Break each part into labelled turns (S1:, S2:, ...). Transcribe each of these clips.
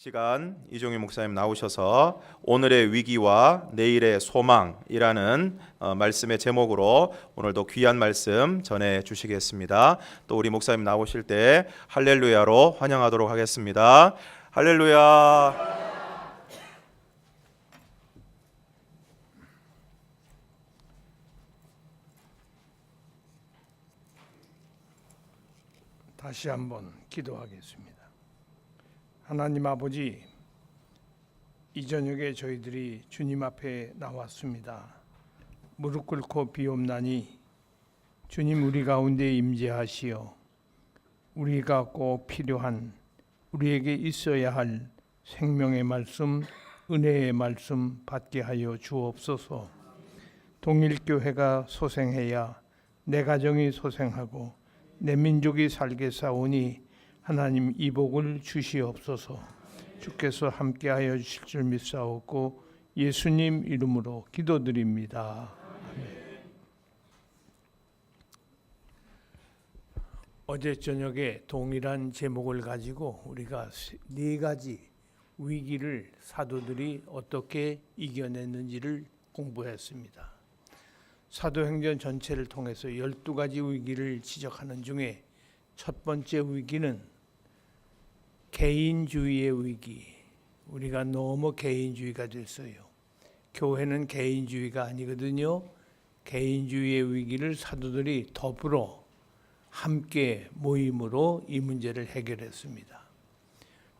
S1: 시간 이종희 목사님 나오셔서 오늘의 위기와 내일의 소망이라는 말씀의 제목으로 오늘도 귀한 말씀 전해 주시겠습니다. 또 우리 목사님 나오실 때 할렐루야로 환영하도록 하겠습니다. 할렐루야.
S2: 다시 한번 기도하겠습니다. 하나님 아버지, 이 저녁에 저희들이 주님 앞에 나왔습니다. 무릎 꿇고 비옵나니 주님 우리 가운데 임재하시어 우리가 꼭 필요한, 우리에게 있어야 할 생명의 말씀, 은혜의 말씀 받게 하여 주옵소서. 동일교회가 소생해야 내 가정이 소생하고 내 민족이 살게 싸우니 하나님 이 복을 주시옵소서. 주께서 함께하여 주실 줄 믿사옵고 예수님 이름으로 기도드립니다. 아멘. 어제 저녁에 동일한 제목을 가지고 우리가 네 가지 위기를 사도들이 어떻게 이겨냈는지를 공부했습니다. 사도행전 전체를 통해서 12가지 위기를 지적하는 중에 첫 번째 위기는 개인주의의 위기. 우리가 너무 개인주의가 됐어요. 교회는 개인주의가 아니거든요. 개인주의의 위기를 사도들이 더불어 함께 모임으로 이 문제를 해결했습니다.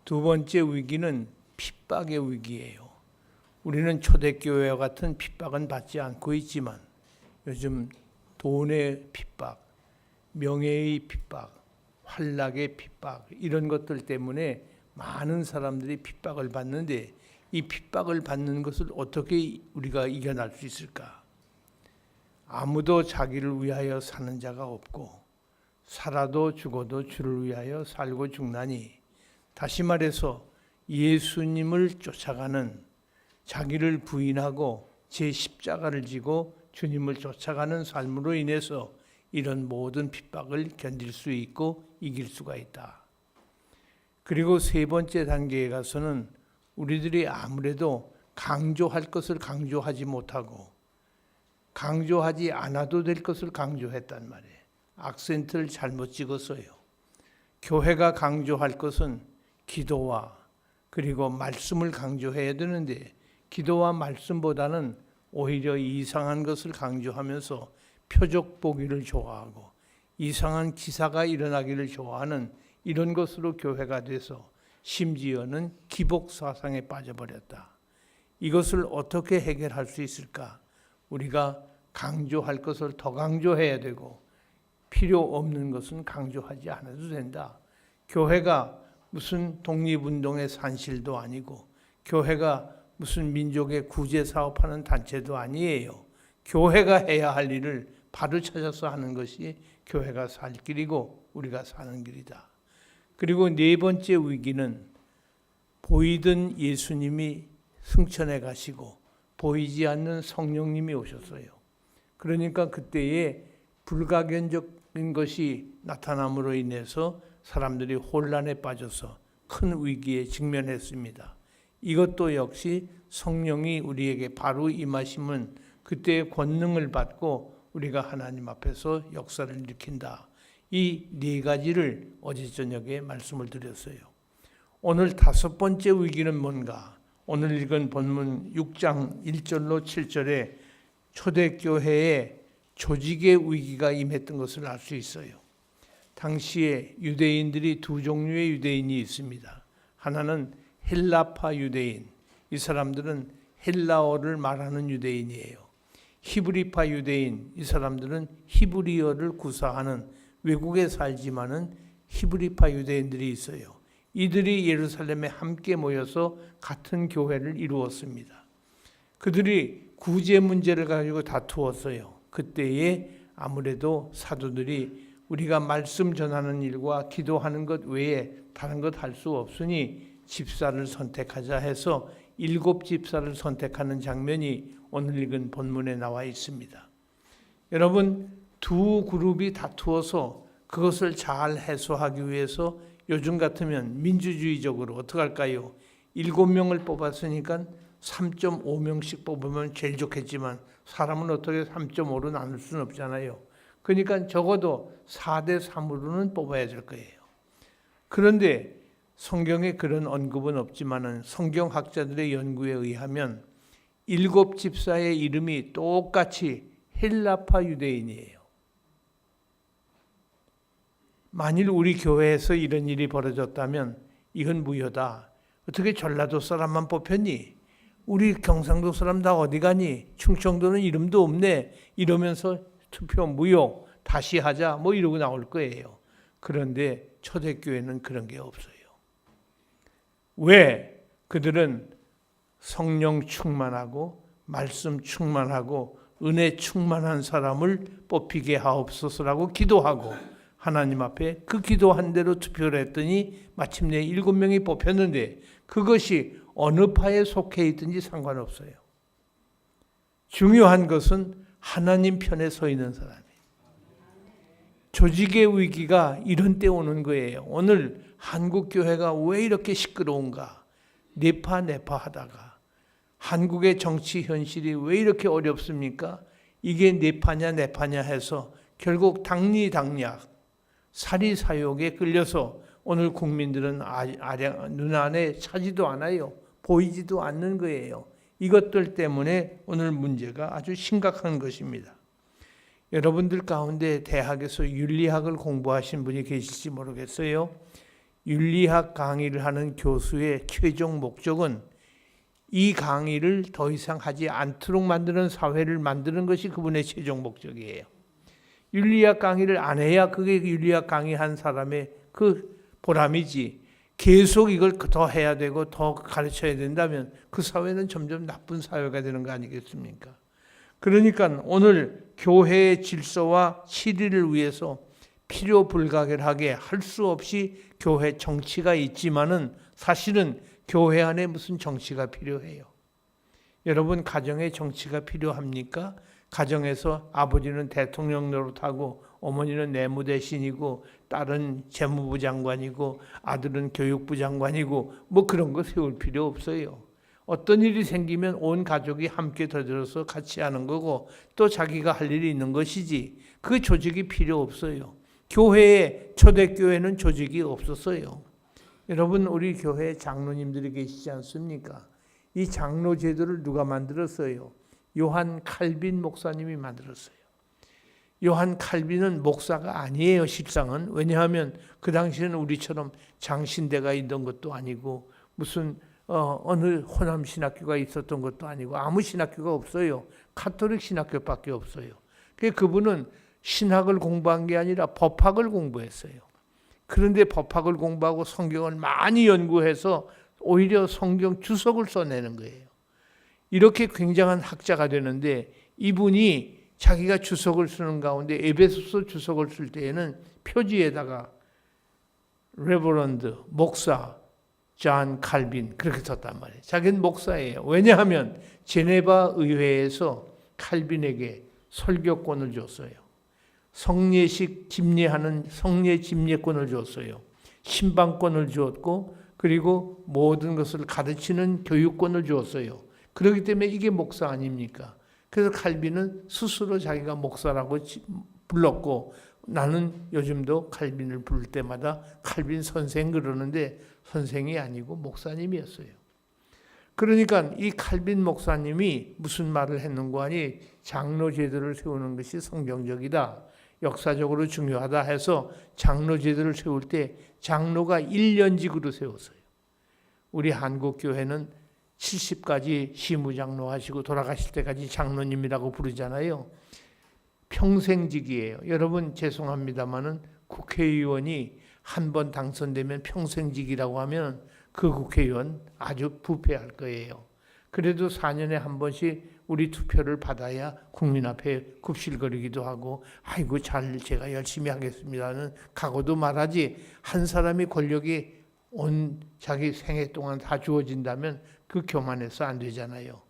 S2: 두 번째 위기는 핍박의 위기예요. 우리는 초대교회와 같은 핍박은 받지 않고 있지만 요즘 돈의 핍박, 명예의 핍박, 환락의 핍박, 이런 것들 때문에 많은 사람들이 핍박을 받는데 이 핍박을 받는 것을 어떻게 우리가 이겨낼 수 있을까? 아무도 자기를 위하여 사는 자가 없고 살아도 죽어도 주를 위하여 살고 죽나니, 다시 말해서 예수님을 쫓아가는, 자기를 부인하고 제 십자가를 지고 주님을 쫓아가는 삶으로 인해서 이런 모든 핍박을 견딜 수 있고 이길 수가 있다. 그리고 세 번째 단계에 가서는 우리들이 아무래도 강조할 것을 강조하지 못하고 강조하지 않아도 될 것을 강조했단 말이에요. 악센트를 잘못 찍었어요. 교회가 강조할 것은 기도와 그리고 말씀을 강조해야 되는데 기도와 말씀보다는 오히려 이상한 것을 강조하면서 표적 보기를 좋아하고 이상한 기사가 일어나기를 좋아하는 이런 것으로 교회가 돼서 심지어는 기복 사상에 빠져버렸다. 이것을 어떻게 해결할 수 있을까? 우리가 강조할 것을 더 강조해야 되고 필요 없는 것은 강조하지 않아도 된다. 교회가 무슨 독립운동의 산실도 아니고 교회가 무슨 민족의 구제 사업하는 단체도 아니에요. 교회가 해야 할 일을 바로 찾아서 하는 것이 교회가 살 길이고 우리가 사는 길이다. 그리고 네 번째 위기는 보이던 예수님이 승천해 가시고 보이지 않는 성령님이 오셨어요. 그러니까 그때에 불가견적인 것이 나타남으로 인해서 사람들이 혼란에 빠져서 큰 위기에 직면했습니다. 이것도 역시 성령이 우리에게 바로 임하시면 그때의 권능을 받고 우리가 하나님 앞에서 역사를 일으킨다. 이 네 가지를 어제 저녁에 말씀을 드렸어요. 오늘 다섯 번째 위기는 뭔가? 오늘 읽은 본문 6장 1절로 7절에 초대교회의 조직의 위기가 임했던 것을 알 수 있어요. 당시에 유대인들이 두 종류의 유대인이 있습니다. 하나는 헬라파 유대인, 이 사람들은 헬라어를 말하는 유대인이에요. 히브리파 유대인, 이 사람들은 히브리어를 구사하는, 외국에 살지만은 히브리파 유대인들이 있어요. 이들이 예루살렘에 함께 모여서 같은 교회를 이루었습니다. 그들이 구제 문제를 가지고 다투었어요. 그때에 아무래도 사도들이 우리가 말씀 전하는 일과 기도하는 것 외에 다른 것 할 수 없으니 집사를 선택하자 해서 7 집사를 선택하는 장면이 오늘 읽은 본문에 나와 있습니다. 여러분, 두 그룹이 다투어서 그것을 잘 해소하기 위해서 요즘 같으면 민주주의적으로 어떻게 할까요? 7명을 뽑았으니까 3.5명씩 뽑으면 제일 좋겠지만 사람은 어떻게 3.5로 나눌 수는 없잖아요. 그러니까 적어도 4대 3으로는 뽑아야 될 거예요. 그런데 성경에 그런 언급은 없지만은 성경학자들의 연구에 의하면 7 집사의 이름이 똑같이 헬라파 유대인이에요. 만일 우리 교회에서 이런 일이 벌어졌다면 이건 무효다. 어떻게 전라도 사람만 뽑혔니? 우리 경상도 사람 다 어디 가니? 충청도는 이름도 없네. 이러면서 투표 무효, 다시 하자 뭐 이러고 나올 거예요. 그런데 초대교회는 그런 게 없어요. 왜? 그들은 성령 충만하고 말씀 충만하고 은혜 충만한 사람을 뽑히게 하옵소서라고 기도하고 하나님 앞에 그 기도한 대로 투표를 했더니 마침내 7명이 뽑혔는데 그것이 어느 파에 속해 있든지 상관없어요. 중요한 것은 하나님 편에 서 있는 사람이에요. 조직의 위기가 이런 때 오는 거예요. 오늘 한국 교회가 왜 이렇게 시끄러운가? 네파 하다가 한국의 정치 현실이 왜 이렇게 어렵습니까? 이게 네파냐 해서 결국 당리당략, 사리사욕에 끌려서 오늘 국민들은 눈 안에 차지도 않아요. 보이지도 않는 거예요. 이것들 때문에 오늘 문제가 아주 심각한 것입니다. 여러분들 가운데 대학에서 윤리학을 공부하신 분이 계실지 모르겠어요. 윤리학 강의를 하는 교수의 최종 목적은 이 강의를 더 이상 하지 않도록 만드는 사회를 만드는 것이 그분의 최종 목적이에요. 윤리학 강의를 안 해야 그게 윤리학 강의한 사람의 그 보람이지. 계속 이걸 더 해야 되고 더 가르쳐야 된다면 그 사회는 점점 나쁜 사회가 되는 거 아니겠습니까? 그러니까 오늘 교회의 질서와 실의를 위해서 필요 불가결하게 할 수 없이 교회 정치가 있지만은 사실은 교회 안에 무슨 정치가 필요해요. 여러분 가정에 정치가 필요합니까? 가정에서 아버지는 대통령 노릇하고 어머니는 내무대신이고 딸은 재무부 장관이고 아들은 교육부 장관이고 뭐 그런 거 세울 필요 없어요. 어떤 일이 생기면 온 가족이 함께 더들어서 같이 하는 거고 또 자기가 할 일이 있는 것이지 그 조직이 필요 없어요. 교회에 초대교회는 조직이 없었어요. 여러분 우리 교회 장로님들이 계시지 않습니까? 이 장로 제도를 누가 만들었어요? 요한 칼빈 목사님이 만들었어요. 요한 칼빈은 목사가 아니에요, 실상은. 왜냐하면 그 당시에는 우리처럼 장신대가 있던 것도 아니고 무슨 어느 호남 신학교가 있었던 것도 아니고 아무 신학교가 없어요. 가톨릭 신학교밖에 없어요. 그분은 신학을 공부한 게 아니라 법학을 공부했어요. 그런데 법학을 공부하고 성경을 많이 연구해서 오히려 성경 주석을 써내는 거예요. 이렇게 굉장한 학자가 되는데 이분이 자기가 주석을 쓰는 가운데 에베소서 주석을 쓸 때에는 표지에다가 레버런드 목사 존 칼빈 그렇게 썼단 말이에요. 자기는 목사예요. 왜냐하면 제네바 의회에서 칼빈에게 설교권을 줬어요. 성례식 집례하는 성례 집례권을 줬어요. 신방권을 주었고 그리고 모든 것을 가르치는 교육권을 주었어요. 그렇기 때문에 이게 목사 아닙니까? 그래서 칼빈은 스스로 자기가 목사라고 불렀고 나는 요즘도 칼빈을 부를 때마다 칼빈 선생 그러는데 선생이 아니고 목사님이었어요. 그러니까 이 칼빈 목사님이 무슨 말을 했는가 하니 장로 제도를 세우는 것이 성경적이다. 역사적으로 중요하다 해서 장로 제도를 세울 때 장로가 1년직으로 세웠어요. 우리 한국교회는 70까지 시무장로 하시고 돌아가실 때까지 장로님이라고 부르잖아요. 평생직이에요. 여러분 죄송합니다마는 국회의원이 한 번 당선되면 평생직이라고 하면 그 국회의원 아주 부패할 거예요. 그래도 4년에 한 번씩 우리 투표를 받아야 국민 앞에 굽실거리기도 하고 아이고 제가 열심히 하겠습니다는 각오도 말하지 한 사람이 권력이 온 자기 생애 동안 다 주어진다면 그 교만해서 안 되잖아요.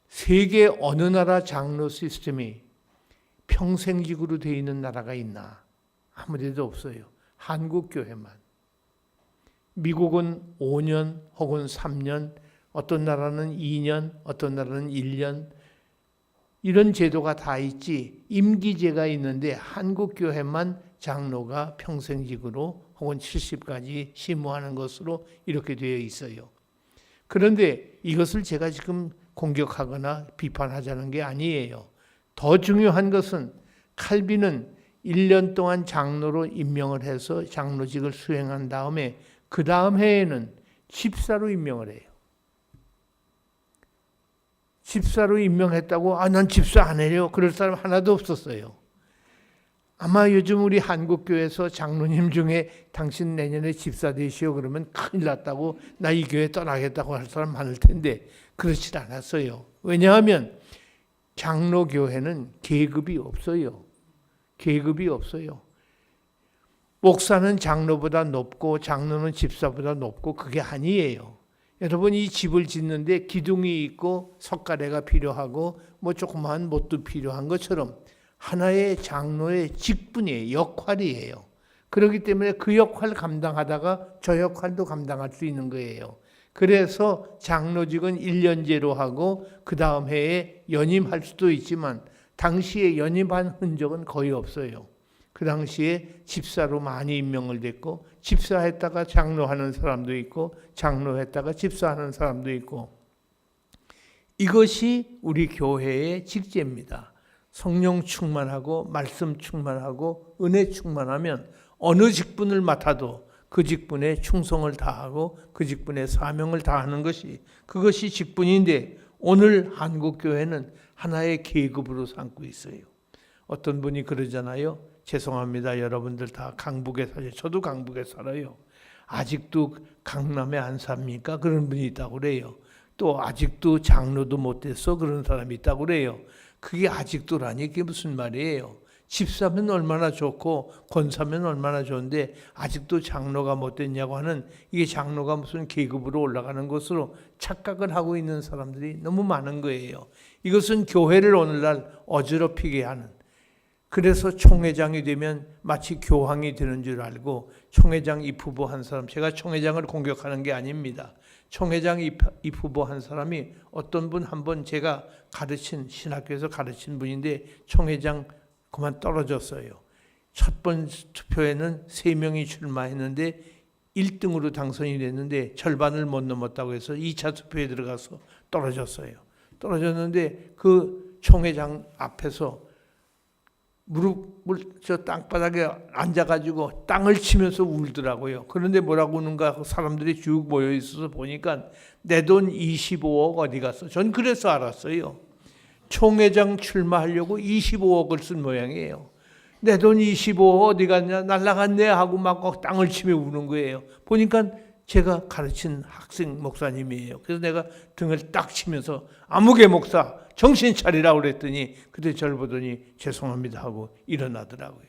S2: 세계 어느 나라 장로 시스템이 평생직으로 되어 있는 나라가 있나? 아무 데도 없어요. 한국 교회만. 미국은 5년 혹은 3년, 어떤 나라는 2년, 어떤 나라는 1년, 이런 제도가 다 있지 임기제가 있는데 한국 교회만 장로가 평생직으로 혹은 70까지 심무하는 것으로 이렇게 되어 있어요. 그런데 이것을 제가 지금 공격하거나 비판하자는 게 아니에요. 더 중요한 것은 칼빈은 1년 동안 장로로 임명을 해서 장로직을 수행한 다음에 그 다음 해에는 집사로 임명을 해요. 집사로 임명했다고 난 집사 안 해요. 그럴 사람 하나도 없었어요. 아마 요즘 우리 한국교회에서 장로님 중에 당신 내년에 집사 되시오 그러면 큰일 났다고 나 이 교회 떠나겠다고 할 사람 많을 텐데 그렇지 않았어요. 왜냐하면 장로교회는 계급이 없어요. 계급이 없어요. 목사는 장로보다 높고 장로는 집사보다 높고 그게 아니에요. 여러분 이 집을 짓는데 기둥이 있고 석가래가 필요하고 뭐 조그마한 못도 필요한 것처럼 하나의 장로의 직분이에요. 역할이에요. 그렇기 때문에 그 역할 감당하다가 저 역할도 감당할 수 있는 거예요. 그래서 장로직은 1년제로 하고 그 다음 해에 연임할 수도 있지만 당시에 연임한 흔적은 거의 없어요. 그 당시에 집사로 많이 임명을 됐고 집사했다가 장로하는 사람도 있고 장로했다가 집사하는 사람도 있고 이것이 우리 교회의 직제입니다. 성령 충만하고 말씀 충만하고 은혜 충만하면 어느 직분을 맡아도 그 직분에 충성을 다하고 그 직분에 사명을 다하는 것이 그것이 직분인데 오늘 한국교회는 하나의 계급으로 삼고 있어요. 어떤 분이 그러잖아요. 죄송합니다. 여러분들 다 강북에 사세요. 저도 강북에 살아요. 아직도 강남에 안 삽니까? 그런 분이 있다고 그래요. 또 아직도 장로도 못 됐어? 그런 사람이 있다고 그래요. 그게 아직도라니 그게 무슨 말이에요? 집사면 얼마나 좋고 권사면 얼마나 좋은데 아직도 장로가 못 됐냐고 하는 이게 장로가 무슨 계급으로 올라가는 것으로 착각을 하고 있는 사람들이 너무 많은 거예요. 이것은 교회를 오늘날 어지럽히게 하는 그래서 총회장이 되면 마치 교황이 되는 줄 알고 총회장 입후보 한 사람 제가 총회장을 공격하는 게 아닙니다. 총회장 입후보 한 사람이 어떤 분 한 번 제가 가르친 신학교에서 가르친 분인데 총회장 그만 떨어졌어요. 첫 번 투표에는 3명이 출마했는데 1등으로 당선이 됐는데 절반을 못 넘었다고 해서 2차 투표에 들어가서 떨어졌어요. 떨어졌는데 그 총회장 앞에서 무릎을 저 땅바닥에 앉아가지고 땅을 치면서 울더라고요. 그런데 뭐라고 우는가 사람들이 쭉 모여 있어서 보니까 내 돈 25억 어디 갔어? 전 그래서 알았어요. 총회장 출마하려고 25억을 쓴 모양이에요. 내 돈 25억 어디 갔냐? 날라갔네 하고 막 땅을 치며 우는 거예요. 보니까 제가 가르친 학생 목사님이에요. 그래서 내가 등을 딱 치면서 아무개 목사 정신 차리라고 그랬더니 그때 저를 보더니 죄송합니다 하고 일어나더라고요.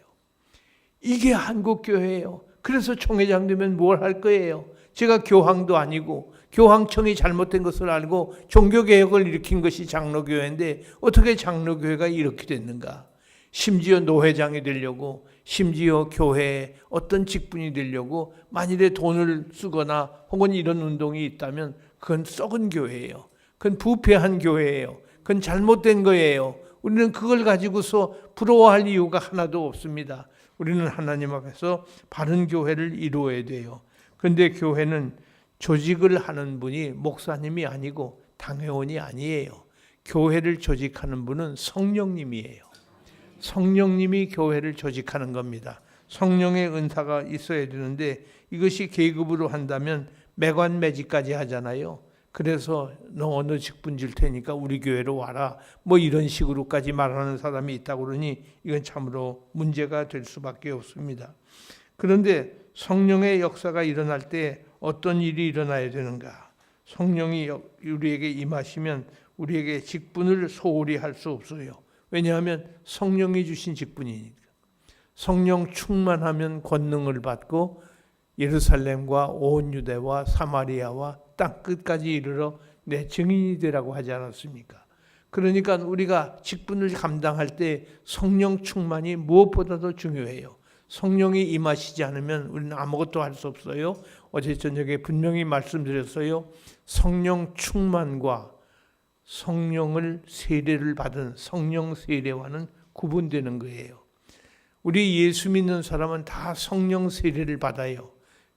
S2: 이게 한국교회예요. 그래서 총회장 되면 뭘 할 거예요? 제가 교황도 아니고 교황청이 잘못된 것을 알고 종교개혁을 일으킨 것이 장로교회인데 어떻게 장로교회가 이렇게 됐는가? 심지어 노회장이 되려고 심지어 교회에 어떤 직분이 되려고 만일에 돈을 쓰거나 혹은 이런 운동이 있다면 그건 썩은 교회예요. 그건 부패한 교회예요. 그건 잘못된 거예요. 우리는 그걸 가지고서 부러워할 이유가 하나도 없습니다. 우리는 하나님 앞에서 바른 교회를 이루어야 돼요. 그런데 교회는 조직을 하는 분이 목사님이 아니고 당회원이 아니에요. 교회를 조직하는 분은 성령님이에요. 성령님이 교회를 조직하는 겁니다. 성령의 은사가 있어야 되는데 이것이 계급으로 한다면 매관매직까지 하잖아요. 그래서 너 어느 직분 줄 테니까 우리 교회로 와라. 뭐 이런 식으로까지 말하는 사람이 있다고 그러니 이건 참으로 문제가 될 수밖에 없습니다. 그런데 성령의 역사가 일어날 때 어떤 일이 일어나야 되는가? 성령이 우리에게 임하시면 우리에게 직분을 소홀히 할 수 없어요. 왜냐하면 성령이 주신 직분이니까. 성령 충만하면 권능을 받고 예루살렘과 온 유대와 사마리아와 땅 끝까지 이르러 내 증인이 되라고 하지 않았습니까? 그러니까 우리가 직분을 감당할 때 성령 충만이 무엇보다도 중요해요. 성령이 임하시지 않으면 우리는 아무것도 할 수 없어요. 어제 저녁에 분명히 말씀드렸어요. 성령 충만과 성령을 세례를 받은 성령 세례와는 구분되는 거예요. 우리 예수 믿는 사람은 다 성령 세례를 받아요.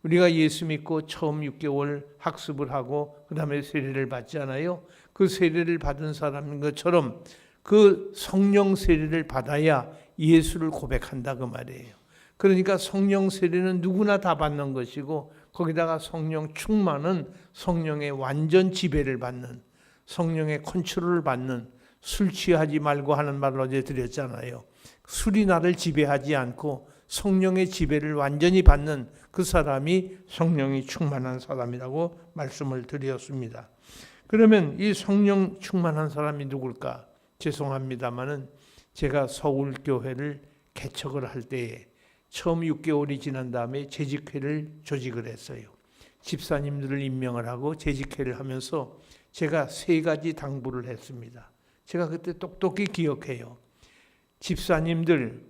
S2: 우리가 예수 믿고 처음 6개월 학습을 하고 그 다음에 세례를 받잖아요. 그 세례를 받은 사람인 것처럼 그 성령 세례를 받아야 예수를 고백한다 그 말이에요. 그러니까 성령 세례는 누구나 다 받는 것이고 거기다가 성령 충만은 성령의 완전 지배를 받는, 성령의 컨트롤을 받는, 술 취하지 말고 하는 말을 어제 드렸잖아요. 술이 나를 지배하지 않고 성령의 지배를 완전히 받는 그 사람이 성령이 충만한 사람이라고 말씀을 드렸습니다. 그러면 이 성령 충만한 사람이 누굴까? 죄송합니다마는 제가 서울교회를 개척을 할 때에 처음 6개월이 지난 다음에 재직회를 조직을 했어요. 집사님들을 임명을 하고 재직회를 하면서 제가 3가지 당부를 했습니다. 제가 그때 똑똑히 기억해요. 집사님들,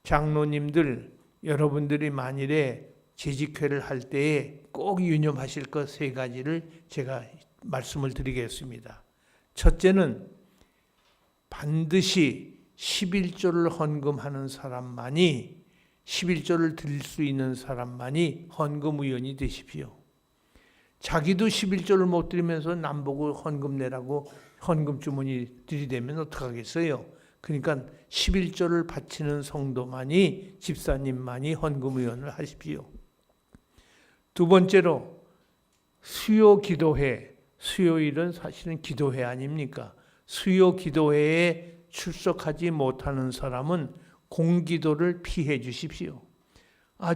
S2: 장로님들, 여러분들이 만일에 재직회를 할 때에 꼭 유념하실 것 3가지를 제가 말씀을 드리겠습니다. 첫째는 반드시 11조를 헌금하는 사람만이 11조를 드릴 수 있는 사람만이 헌금위원이 되십시오. 자기도 11조를 못 드리면서 남보고 헌금 내라고 헌금 주머니 들이대면 어떡하겠어요? 그러니까 11조를 바치는 성도만이, 집사님만이 헌금위원을 하십시오. 두 번째로 수요 기도회, 수요일은 사실은 기도회 아닙니까? 수요 기도회에 출석하지 못하는 사람은 공기도를 피해 주십시오.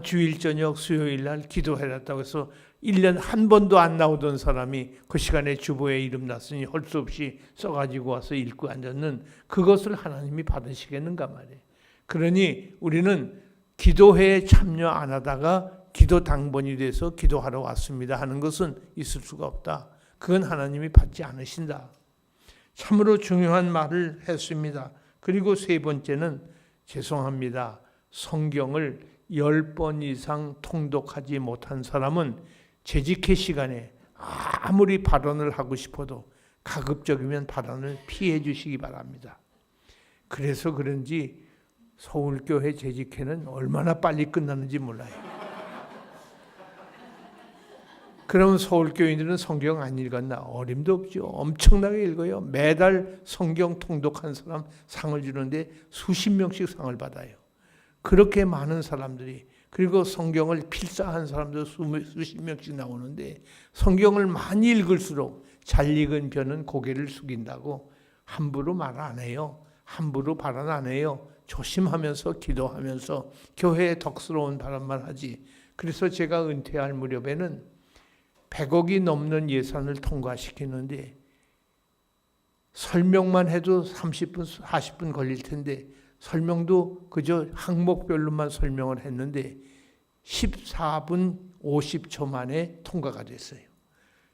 S2: 주일 저녁 수요일 날 기도해놨다고 해서 1년 한 번도 안 나오던 사람이 그 시간에 주보에 이름 났으니 할 수 없이 써가지고 와서 읽고 앉았는 그것을 하나님이 받으시겠는가 말이에요. 그러니 우리는 기도회에 참여 안 하다가 기도 당번이 돼서 기도하러 왔습니다 하는 것은 있을 수가 없다. 그건 하나님이 받지 않으신다. 참으로 중요한 말을 했습니다. 그리고 3번째는 죄송합니다. 성경을 10번 이상 통독하지 못한 사람은 재직회 시간에 아무리 발언을 하고 싶어도 가급적이면 발언을 피해 주시기 바랍니다. 그래서 그런지 서울교회 재직회는 얼마나 빨리 끝나는지 몰라요. 그러면 서울교인들은 성경 안 읽었나? 어림도 없죠. 엄청나게 읽어요. 매달 성경 통독한 사람 상을 주는데 수십 명씩 상을 받아요. 그렇게 많은 사람들이, 그리고 성경을 필사한 사람도 수십 명씩 나오는데 성경을 많이 읽을수록 잘 읽은 편은 고개를 숙인다고 함부로 말 안 해요. 함부로 발언 안 해요. 조심하면서 기도하면서 교회에 덕스러운 발언만 하지. 그래서 제가 은퇴할 무렵에는 100억이 넘는 예산을 통과시키는데 설명만 해도 30분, 40분 걸릴 텐데 설명도 그저 항목별로만 설명을 했는데 14분 50초 만에 통과가 됐어요.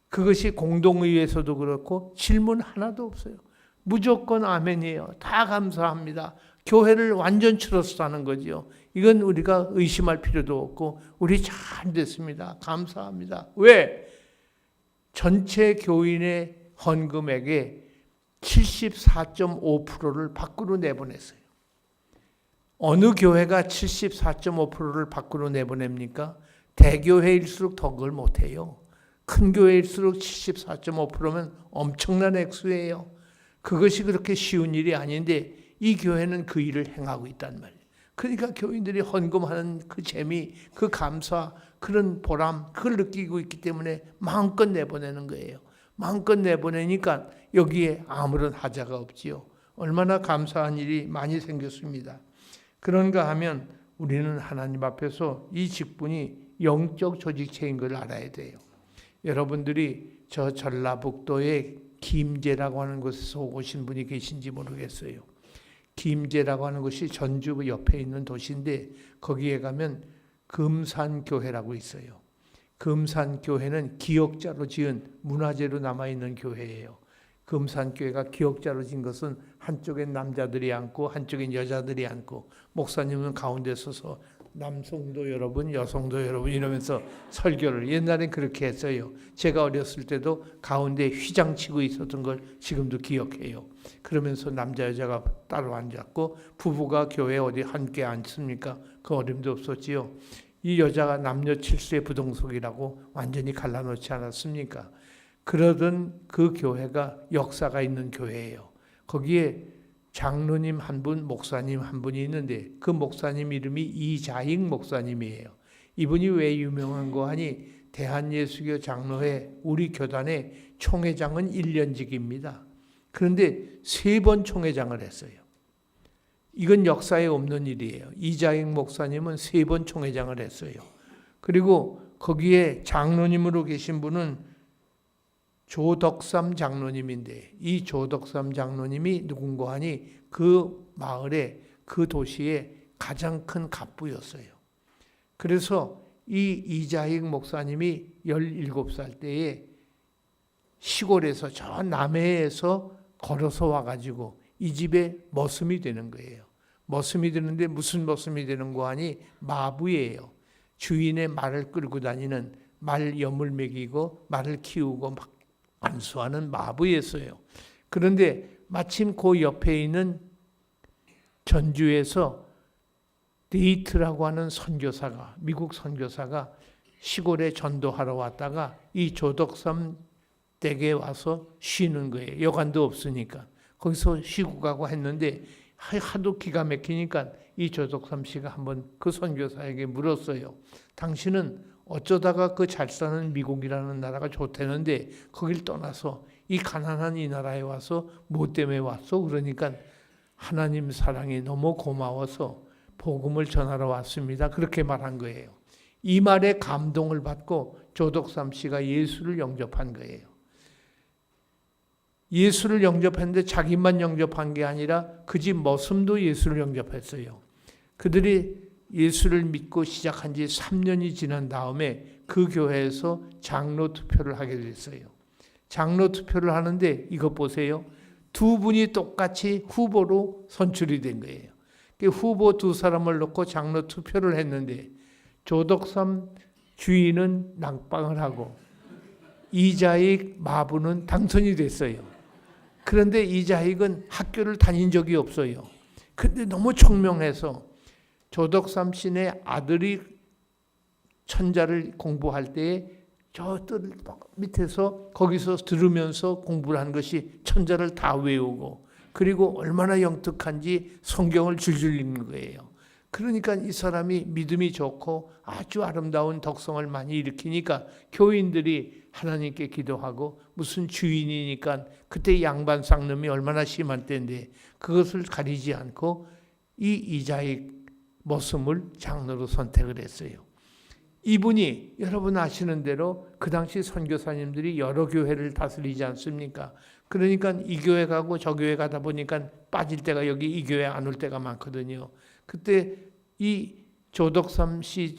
S2: 그것이 공동의회에서도 그렇고 질문 하나도 없어요. 무조건 아멘이에요. 다 감사합니다. 교회를 완전 트러스트하는 거죠. 이건 우리가 의심할 필요도 없고 우리 잘 됐습니다. 감사합니다. 왜? 전체 교인의 헌금액의 74.5%를 밖으로 내보냈어요. 어느 교회가 74.5%를 밖으로 내보냅니까? 대교회일수록 더 그걸 못해요. 큰 교회일수록 74.5%면 엄청난 액수예요. 그것이 그렇게 쉬운 일이 아닌데 이 교회는 그 일을 행하고 있단 말이에요. 그러니까 교인들이 헌금하는 그 재미, 그 감사, 그런 보람, 그걸 느끼고 있기 때문에 마음껏 내보내는 거예요. 마음껏 내보내니까 여기에 아무런 하자가 없지요. 얼마나 감사한 일이 많이 생겼습니다. 그런가 하면 우리는 하나님 앞에서 이 직분이 영적 조직체인 걸 알아야 돼요. 여러분들이 저 전라북도의 김제라고 하는 곳에서 오신 분이 계신지 모르겠어요. 김제라고 하는 곳이 전주 옆에 있는 도시인데 거기에 가면 금산교회라고 있어요. 금산교회는 기역자로 지은 문화재로 남아있는 교회예요. 금산교회가 기역자로 지은 것은 한쪽엔 남자들이 앉고 한쪽엔 여자들이 앉고 목사님은 가운데 서서 남성도 여러분, 여성도 여러분 이러면서 설교를 옛날엔 그렇게 했어요. 제가 어렸을 때도 가운데 휘장치고 있었던 걸 지금도 기억해요. 그러면서 남자 여자가 따로 앉았고 부부가 교회 어디 함께 앉습니까? 그 어림도 없었지요. 이 여자가 남녀 칠수의 부동석이라고 완전히 갈라놓지 않았습니까? 그러던 그 교회가 역사가 있는 교회예요. 거기에 장로님 한 분, 목사님 한 분이 있는데 그 목사님 이름이 이자익 목사님이에요. 이분이 왜 유명한 거 하니 대한예수교 장로회 우리 교단의 총회장은 1년직입니다. 그런데 3번 총회장을 했어요. 이건 역사에 없는 일이에요. 이자익 목사님은 3번 총회장을 했어요. 그리고 거기에 장로님으로 계신 분은 조덕삼 장로님인데 이 조덕삼 장로님이 누군가 하니 그 마을에 그 도시에 가장 큰 갑부였어요. 그래서 이 이자익 목사님이 17살 때에 시골에서 저 남해에서 걸어서 와가지고 이 집에 머슴이 되는 거예요. 머슴이 되는데 무슨 머슴이 되는 거 하니 마부예요. 주인의 말을 끌고 다니는 말 염을 먹이고 말을 키우고 막 안수하는 마부였어요. 그런데 마침 그 옆에 있는 전주에서 데이트라고 하는 선교사가 미국 선교사가 시골에 전도하러 왔다가 이 조덕삼 댁에 와서 쉬는 거예요. 여관도 없으니까. 거기서 쉬고 가고 했는데 하도 기가 막히니까 이 조덕삼 씨가 한번 그 선교사에게 물었어요. 당신은 어쩌다가 그 잘 사는 미국이라는 나라가 좋다는데 거길 떠나서 이 가난한 이 나라에 와서 뭐 때문에 왔어? 그러니까 하나님 사랑이 너무 고마워서 복음을 전하러 왔습니다. 그렇게 말한 거예요. 이 말에 감동을 받고 조덕삼 씨가 예수를 영접한 거예요. 예수를 영접했는데 자기만 영접한 게 아니라 그 집 머슴도 예수를 영접했어요. 그들이 예수를 믿고 시작한 지 3년이 지난 다음에 그 교회에서 장로 투표를 하게 됐어요. 장로 투표를 하는데 이것 보세요. 두 분이 똑같이 후보로 선출이 된 거예요. 후보 두 사람을 놓고 장로 투표를 했는데 조덕삼 주인은 낙방을 하고 이자익 마부는 당선이 됐어요. 그런데 이자익은 학교를 다닌 적이 없어요. 근데 너무 총명해서 조덕삼 씨네 아들이 천자를 공부할 때에 저 밑에서 거기서 들으면서 공부를 한 것이 천자를 다 외우고 그리고 얼마나 영특한지 성경을 줄줄 읽는 거예요. 그러니까 이 사람이 믿음이 좋고 아주 아름다운 덕성을 많이 일으키니까 교인들이 하나님께 기도하고 무슨 주인이니까 그때 양반 쌍놈이 얼마나 심한 때인데 그것을 가리지 않고 이 이자익 머슴을 장로로 선택을 했어요. 이분이 여러분 아시는 대로 그 당시 선교사님들이 여러 교회를 다스리지 않습니까? 그러니까 이 교회 가고 저 교회 가다 보니까 빠질 때가 여기 이 교회 안 올 때가 많거든요. 그때 이 조덕삼 씨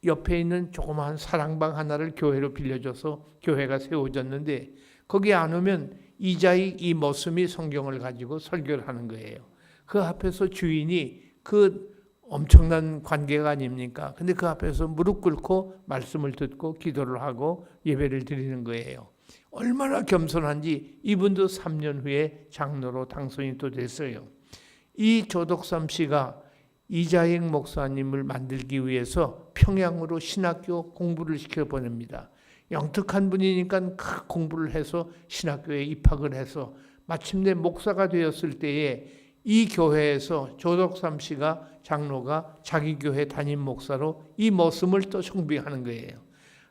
S2: 옆에 있는 조그마한 사랑방 하나를 교회로 빌려줘서 교회가 세워졌는데 거기 안 오면 이자익 이 머슴이 성경을 가지고 설교를 하는 거예요. 그 앞에서 주인이 그 엄청난 관계가 아닙니까? 근데 그 앞에서 무릎 꿇고 말씀을 듣고 기도를 하고 예배를 드리는 거예요. 얼마나 겸손한지 이분도 3년 후에 장로로 당선이 또 됐어요. 이 조덕삼 씨가 이자익 목사님을 만들기 위해서 평양으로 신학교 공부를 시켜보냅니다. 영특한 분이니까 그 공부를 해서 신학교에 입학을 해서 마침내 목사가 되었을 때에 이 교회에서 조덕삼 씨가 장로가 자기 교회 담임 목사로 이 머슴을 또 청빙하는 거예요.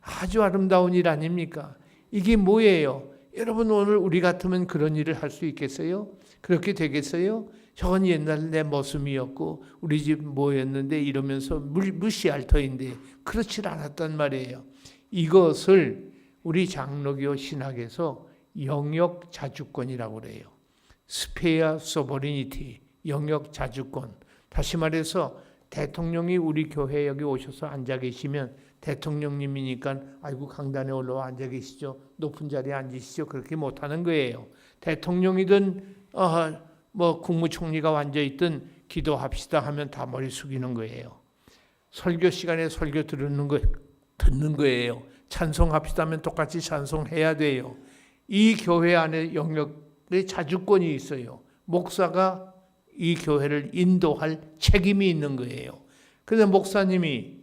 S2: 아주 아름다운 일 아닙니까? 이게 뭐예요? 여러분 오늘 우리 같으면 그런 일을 할 수 있겠어요? 그렇게 되겠어요? 저건 옛날 내 머슴이었고 우리 집 뭐였는데 이러면서 무시할 터인데 그렇지 않았단 말이에요. 이것을 우리 장로교 신학에서 영역 자주권이라고 그래요. 스페어 소버리니티, 영역 자주권. 다시 말해서 대통령이 우리 교회 여기 오셔서 앉아 계시면 대통령님이니까 아이고 강단에 올라와 앉아 계시죠. 높은 자리에 앉으시죠. 그렇게 못하는 거예요. 대통령이든 뭐 국무총리가 앉아 있든 기도합시다 하면 다 머리 숙이는 거예요. 설교 시간에 설교 듣는 거예요. 찬송합시다면 똑같이 찬송해야 돼요. 이 교회 안에 영역의 자주권이 있어요. 목사가 이 교회를 인도할 책임이 있는 거예요. 그런데 목사님이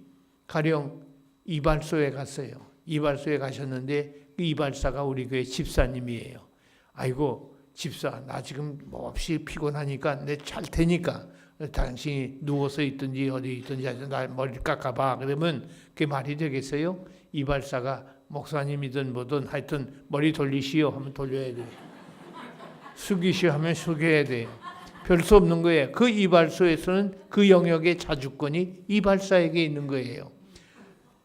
S2: 가령 이발소에 갔어요. 이발소에 가셨는데 그 이발사가 우리 교회 집사님이에요. 아이고 집사, 나 지금 몹시 피곤하니까 내 잘 테니까 당신이 누워서 있든지 어디 있든지 해서 나 머리 깎아봐. 그러면 그게 말이 되겠어요? 이발사가 목사님이든 뭐든 하여튼 머리 돌리시오 하면 돌려야 돼요. 숙이시오 하면 숙여야 돼요. 별 수 없는 거예요. 그 이발소에서는 그 영역의 자주권이 이발사에게 있는 거예요.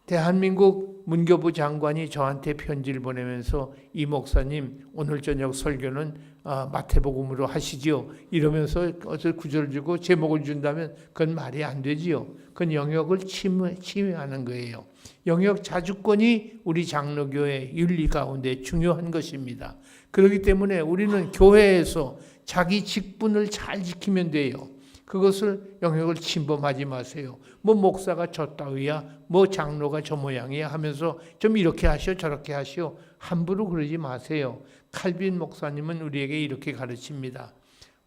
S2: 대한민국 문교부 장관이 저한테 편지를 보내면서 이 목사님 오늘 저녁 설교는 마태복음으로 하시지요. 이러면서 어떤 구절을 주고 제목을 준다면 그건 말이 안 되지요. 그건 영역을 침해하는 거예요. 영역 자주권이 우리 장로교회 윤리 가운데 중요한 것입니다. 그렇기 때문에 우리는 교회에서 자기 직분을 잘 지키면 돼요. 그것을 영역을 침범하지 마세요. 뭐 목사가 저 따위야, 뭐 장로가 저 모양이야 하면서 좀 이렇게 하시오 저렇게 하시오 함부로 그러지 마세요. 칼빈 목사님은 우리에게 이렇게 가르칩니다.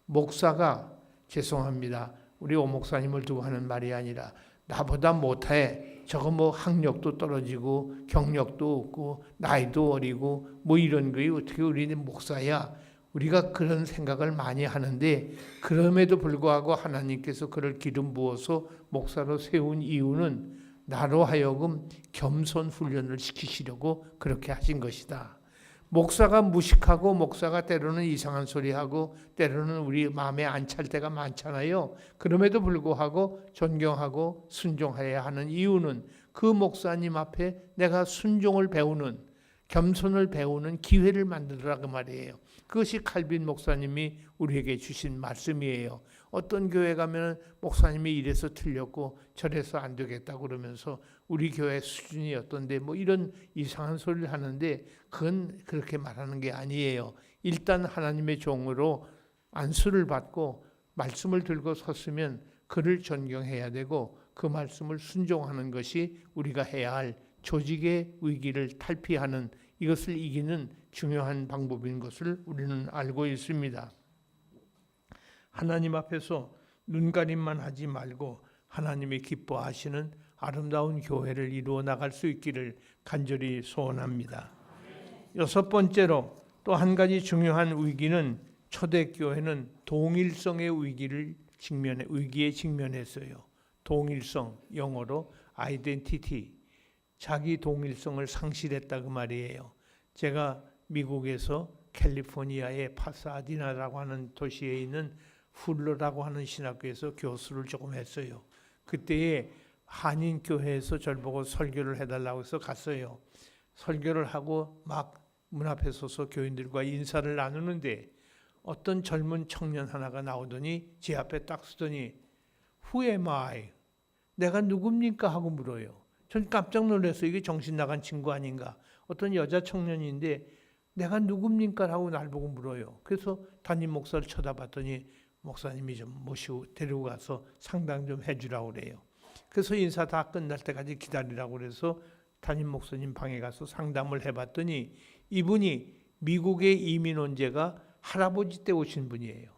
S2: 목사가 죄송합니다. 우리 오 목사님을 두고 하는 말이 아니라 나보다 못해. 저거 뭐 학력도 떨어지고 경력도 없고 나이도 어리고 뭐 이런 거에 어떻게 우리는 목사야. 우리가 그런 생각을 많이 하는데 그럼에도 불구하고 하나님께서 그를 기름 부어서 목사로 세운 이유는 나로 하여금 겸손 훈련을 시키시려고 그렇게 하신 것이다. 목사가 무식하고 목사가 때로는 이상한 소리하고 때로는 우리 마음에 안 찰 때가 많잖아요. 그럼에도 불구하고 존경하고 순종해야 하는 이유는 그 목사님 앞에 내가 순종을 배우는 겸손을 배우는 기회를 만들으라고 말이에요. 그것이 칼빈 목사님이 우리에게 주신 말씀이에요. 어떤 교회 가면 목사님이 이래서 틀렸고 저래서 안 되겠다 그러면서 우리 교회 수준이 어떤데 뭐 이런 이상한 소리를 하는데 그건 그렇게 말하는 게 아니에요. 일단 하나님의 종으로 안수를 받고 말씀을 들고 섰으면 그를 존경해야 되고 그 말씀을 순종하는 것이 우리가 해야 할 조직의 위기를 탈피하는 이것을 이기는 중요한 방법인 것을 우리는 알고 있습니다. 하나님 앞에서 눈가림만 하지 말고 하나님이 기뻐하시는 아름다운 교회를 이루어 나갈 수 있기를 간절히 소원합니다. 여섯 번째로 또 한 가지 중요한 위기는 초대교회는 동일성의 위기에 직면했어요. 동일성, 영어로 아이덴티티, 자기 동일성을 상실했다 그 말이에요. 제가 미국에서 캘리포니아의 파사디나라고 하는 도시에 있는 훌러라고 하는 신학교에서 교수를 조금 했어요. 그때에 한인교회에서 저를 보고 설교를 해달라고 해서 갔어요. 설교를 하고 막 문 앞에 서서 교인들과 인사를 나누는데 어떤 젊은 청년 하나가 나오더니 제 앞에 딱 서더니 Who am I? 내가 누굽니까? 하고 물어요. 전 깜짝 놀랐어요. 이게 정신 나간 친구 아닌가. 어떤 여자 청년인데 내가 누굽니까? 하고 날 보고 물어요. 그래서 담임 목사를 쳐다봤더니 목사님이 좀 모시고 데리고 가서 상담 좀 해주라고 그래요. 그래서 인사 다 끝날 때까지 기다리라고 그래서 담임 목사님 방에 가서 상담을 해봤더니 이분이 미국의 이민원제가 할아버지 때 오신 분이에요.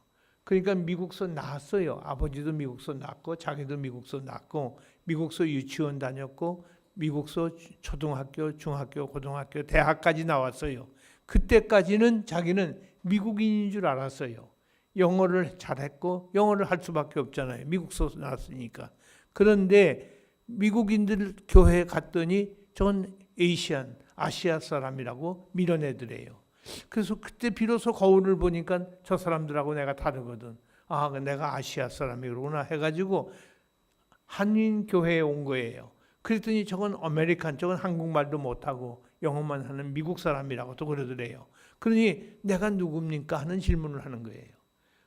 S2: 그러니까 미국서 나왔어요. 아버지도 미국서 낳고 자기도 미국서 낳고 미국서 유치원 다녔고 미국서 초등학교, 중학교, 고등학교, 대학까지 나왔어요. 그때까지는 자기는 미국인인 줄 알았어요. 영어를 잘했고 영어를 할 수밖에 없잖아요. 미국서 나왔으니까. 그런데 미국인들 교회에 갔더니 전 아시아 사람이라고 밀어내더래요. 그래서 그때 비로소 거울을 보니까 저 사람들하고 내가 다르거든. 아, 내가 아시아 사람이구나 해가지고 한인 교회에 온 거예요. 그랬더니 저건 아메리칸, 저건 한국말도 못하고 영어만 하는 미국 사람이라고 또 그러더래요. 그러니 내가 누굽니까 하는 질문을 하는 거예요.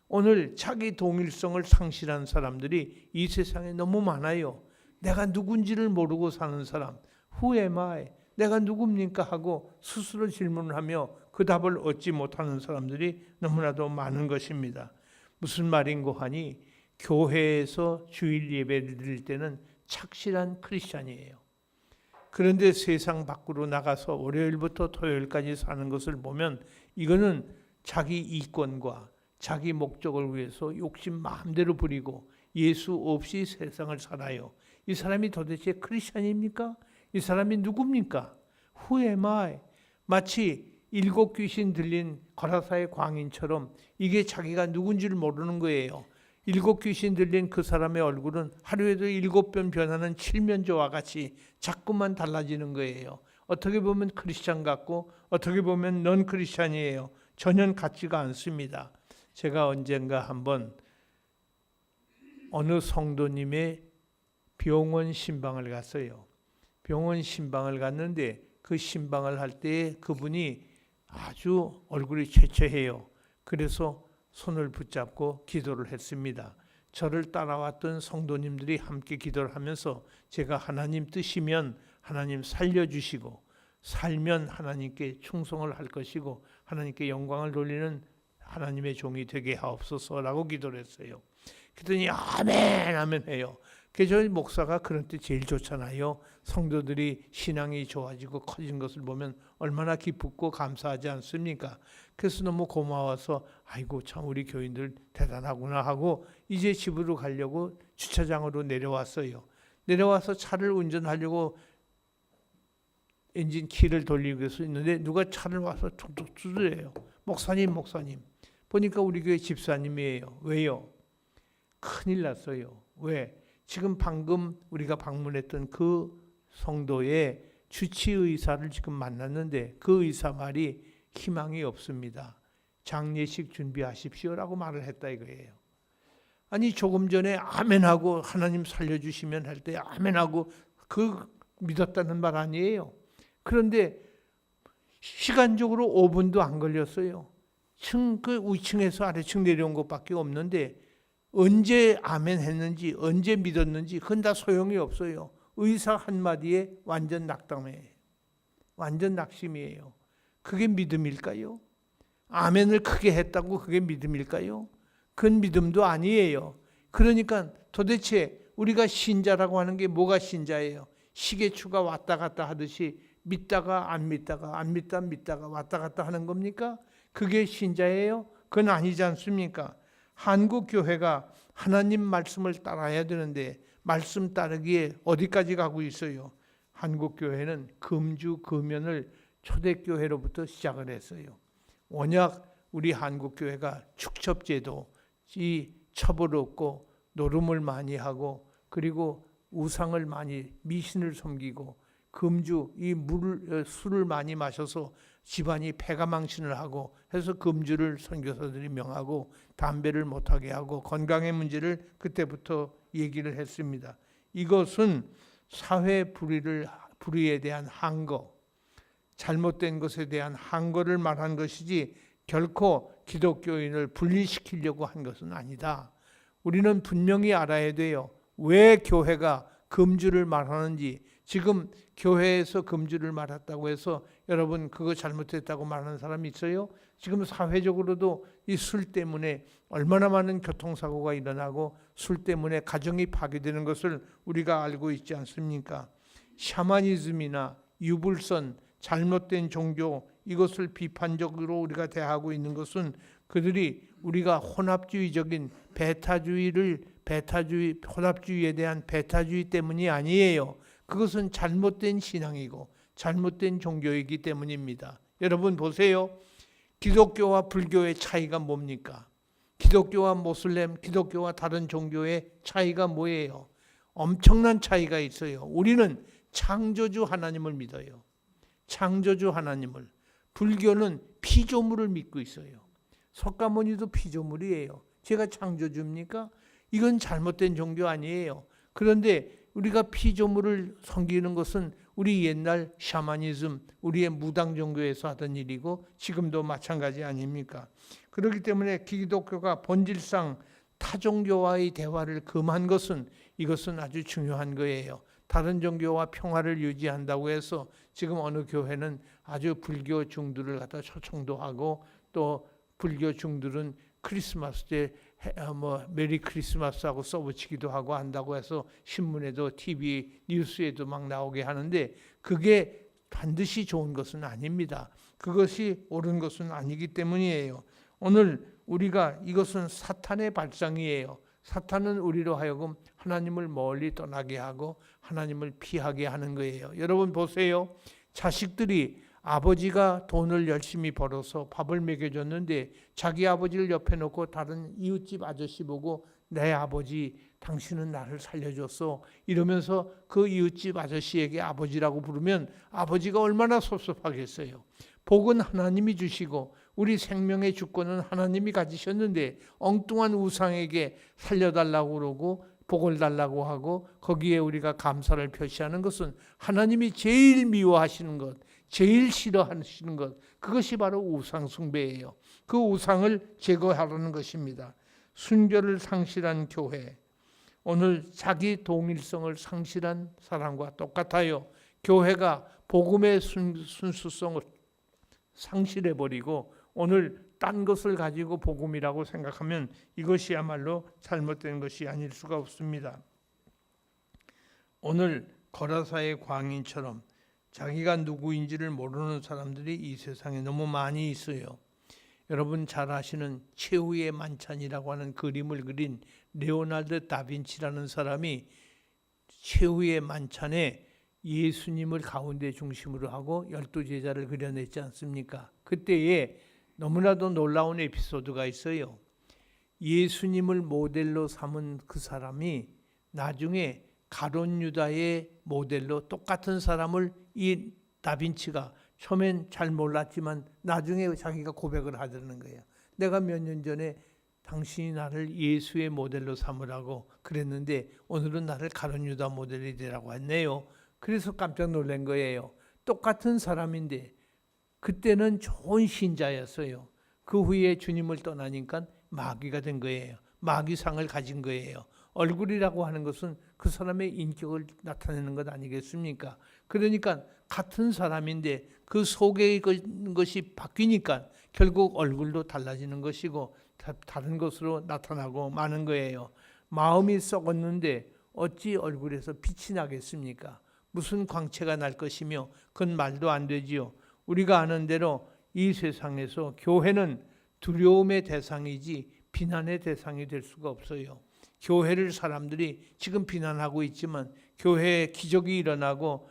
S2: 오늘 자기 동일성을 상실한 사람들이 이 세상에 너무 많아요. 내가 누군지를 모르고 사는 사람. Who am I? 내가 누굽니까? 하고 스스로 질문을 하며 그 답을 얻지 못하는 사람들이 너무나도 많은 것입니다. 무슨 말인고 하니 교회에서 주일 예배를 드릴 때는 착실한 크리스찬이에요. 그런데 세상 밖으로 나가서 월요일부터 토요일까지 사는 것을 보면 이거는 자기 이권과 자기 목적을 위해서 욕심 마음대로 부리고 예수 없이 세상을 살아요. 이 사람이 도대체 크리스찬입니까? 이 사람이 누굽니까? Who am I? 마치 7 귀신 들린 거라사의 광인처럼 이게 자기가 누군지를 모르는 거예요. 7 귀신 들린 그 사람의 얼굴은 하루에도 7번 변하는 칠면조와 같이 자꾸만 달라지는 거예요. 어떻게 보면 크리스찬 같고 어떻게 보면 넌 크리스찬이에요. 전혀 같지가 않습니다. 제가 언젠가 한번 어느 성도님의 병원 신방을 갔어요. 병원 신방을 갔는데 그 신방을 할 때 그분이 아주 얼굴이 최최해요. 그래서 손을 붙잡고 기도를 했습니다. 저를 따라왔던 성도님들이 함께 기도를 하면서 제가 하나님 뜻이면 하나님 살려주시고 살면 하나님께 충성을 할 것이고 하나님께 영광을 돌리는 하나님의 종이 되게 하옵소서라고 기도를 했어요. 그랬더니 아멘 아멘 해요. 저희 목사가 그런 때 제일 좋잖아요. 성도들이 신앙이 좋아지고 커진 것을 보면 얼마나 기쁘고 감사하지 않습니까? 그래서 너무 고마워서 아이고 참 우리 교인들 대단하구나 하고 이제 집으로 가려고 주차장으로 내려왔어요. 내려와서 차를 운전하려고 엔진 키를 돌리고 있는데 누가 차를 와서 툭툭 두드려요. 목사님 보니까 우리 교회 집사님이에요. 왜요? 큰일 났어요. 왜? 지금 방금 우리가 방문했던 그 성도의 주치의사를 지금 만났는데 그 의사 말이 희망이 없습니다. 장례식 준비하십시오라고 말을 했다 이거예요. 아니 조금 전에 아멘하고 하나님 살려주시면 할 때 아멘하고 그 믿었다는 말 아니에요. 그런데 시간적으로 5분도 안 걸렸어요. 그 위층에서 아래층 내려온 것밖에 없는데 언제 아멘 했는지 언제 믿었는지 그건 다 소용이 없어요. 의사 한마디에 완전 낙담이에요. 완전 낙심이에요. 그게 믿음일까요? 아멘을 크게 했다고 그게 믿음일까요? 그건 믿음도 아니에요. 그러니까 도대체 우리가 신자라고 하는 게 뭐가 신자예요? 시계추가 왔다 갔다 하듯이 믿다가 안 믿다가 안 믿다가 왔다 갔다 하는 겁니까? 그게 신자예요? 그건 아니지 않습니까? 한국 교회가 하나님 말씀을 따라야 되는데 말씀 따르기에 어디까지 가고 있어요? 한국 교회는 금주 금연을 초대교회로부터 시작을 했어요. 워낙 우리 한국 교회가 축첩제도 이 첩을 얻고 노름을 많이 하고 그리고 우상을 많이 미신을 섬기고 금주 이 술을 많이 마셔서 집안이 폐가망신을 하고 해서 금주를 선교사들이 명하고 담배를 못하게 하고 건강의 문제를 그때부터 얘기를 했습니다. 이것은 사회 불의에 대한 항거, 잘못된 것에 대한 항거를 말한 것이지 결코 기독교인을 분리시키려고 한 것은 아니다. 우리는 분명히 알아야 돼요. 왜 교회가 금주를 말하는지. 지금 교회에서 금주를 말했다고 해서 여러분 그거 잘못했다고 말하는 사람이 있어요? 지금 사회적으로도 이 술 때문에 얼마나 많은 교통사고가 일어나고 술 때문에 가정이 파괴되는 것을 우리가 알고 있지 않습니까? 샤머니즘이나 유불선, 잘못된 종교 이것을 비판적으로 우리가 대하고 있는 것은 그들이 우리가 혼합주의적인 혼합주의에 대한 배타주의 때문이 아니에요. 그것은 잘못된 신앙이고 잘못된 종교이기 때문입니다. 여러분 보세요. 기독교와 불교의 차이가 뭡니까? 기독교와 모슬렘, 기독교와 다른 종교의 차이가 뭐예요? 엄청난 차이가 있어요. 우리는 창조주 하나님을 믿어요. 창조주 하나님을. 불교는 피조물을 믿고 있어요. 석가모니도 피조물이에요. 제가 창조주입니까? 이건 잘못된 종교 아니에요. 그런데 우리가 피조물을 섬기는 것은 우리 옛날 샤머니즘, 우리의 무당 종교에서 하던 일이고 지금도 마찬가지 아닙니까? 그렇기 때문에 기독교가 본질상 타 종교와의 대화를 금한 것은 이것은 아주 중요한 거예요. 다른 종교와 평화를 유지한다고 해서 지금 어느 교회는 아주 불교 중들을 갖다 초청도 하고 또 불교 중들은 크리스마스 때 메리 크리스마스하고 써붙이기도 하고 한다고 해서 신문에도 TV 뉴스에도 막 나오게 하는데 그게 반드시 좋은 것은 아닙니다. 그것이 옳은 것은 아니기 때문이에요. 오늘 우리가 이것은 사탄의 발상이에요. 사탄은 우리로 하여금 하나님을 멀리 떠나게 하고 하나님을 피하게 하는 거예요. 여러분 보세요. 자식들이 아버지가 돈을 열심히 벌어서 밥을 먹여줬는데 자기 아버지를 옆에 놓고 다른 이웃집 아저씨 보고 내 아버지 당신은 나를 살려줬어 이러면서 그 이웃집 아저씨에게 아버지라고 부르면 아버지가 얼마나 섭섭하겠어요. 복은 하나님이 주시고 우리 생명의 주권은 하나님이 가지셨는데 엉뚱한 우상에게 살려달라고 그러고 복을 달라고 하고 거기에 우리가 감사를 표시하는 것은 하나님이 제일 미워하시는 것, 제일 싫어하시는 것, 그것이 바로 우상 숭배예요. 그 우상을 제거하라는 것입니다. 순결을 상실한 교회, 오늘 자기 동일성을 상실한 사람과 똑같아요. 교회가 복음의 순수성을 상실해버리고 오늘 딴 것을 가지고 복음이라고 생각하면 이것이야말로 잘못된 것이 아닐 수가 없습니다. 오늘 거라사의 광인처럼 자기가 누구인지를 모르는 사람들이 이 세상에 너무 많이 있어요. 여러분 잘 아시는 최후의 만찬이라고 하는 그림을 그린 레오나르도 다빈치라는 사람이 최후의 만찬에 예수님을 가운데 중심으로 하고 12제자를 그려냈지 않습니까? 그때에 너무나도 놀라운 에피소드가 있어요. 예수님을 모델로 삼은 그 사람이 나중에 가룟 유다의 모델로 똑같은 사람을 이 다빈치가 처음엔 잘 몰랐지만 나중에 자기가 고백을 하더라는 거예요. 내가 몇 년 전에 당신이 나를 예수의 모델로 삼으라고 그랬는데 오늘은 나를 가룟 유다 모델이 되라고 했네요. 그래서 깜짝 놀란 거예요. 똑같은 사람인데 그때는 좋은 신자였어요. 그 후에 주님을 떠나니까 마귀가 된 거예요. 마귀상을 가진 거예요. 얼굴이라고 하는 것은 그 사람의 인격을 나타내는 것 아니겠습니까? 그러니까 같은 사람인데 그 속에 것이 바뀌니까 결국 얼굴도 달라지는 것이고 다른 것으로 나타나고 마는 거예요. 마음이 썩었는데 어찌 얼굴에서 빛이 나겠습니까? 무슨 광채가 날 것이며 그건 말도 안 되지요. 우리가 아는 대로 이 세상에서 교회는 두려움의 대상이지 비난의 대상이 될 수가 없어요. 교회를 사람들이 지금 비난하고 있지만 교회에 기적이 일어나고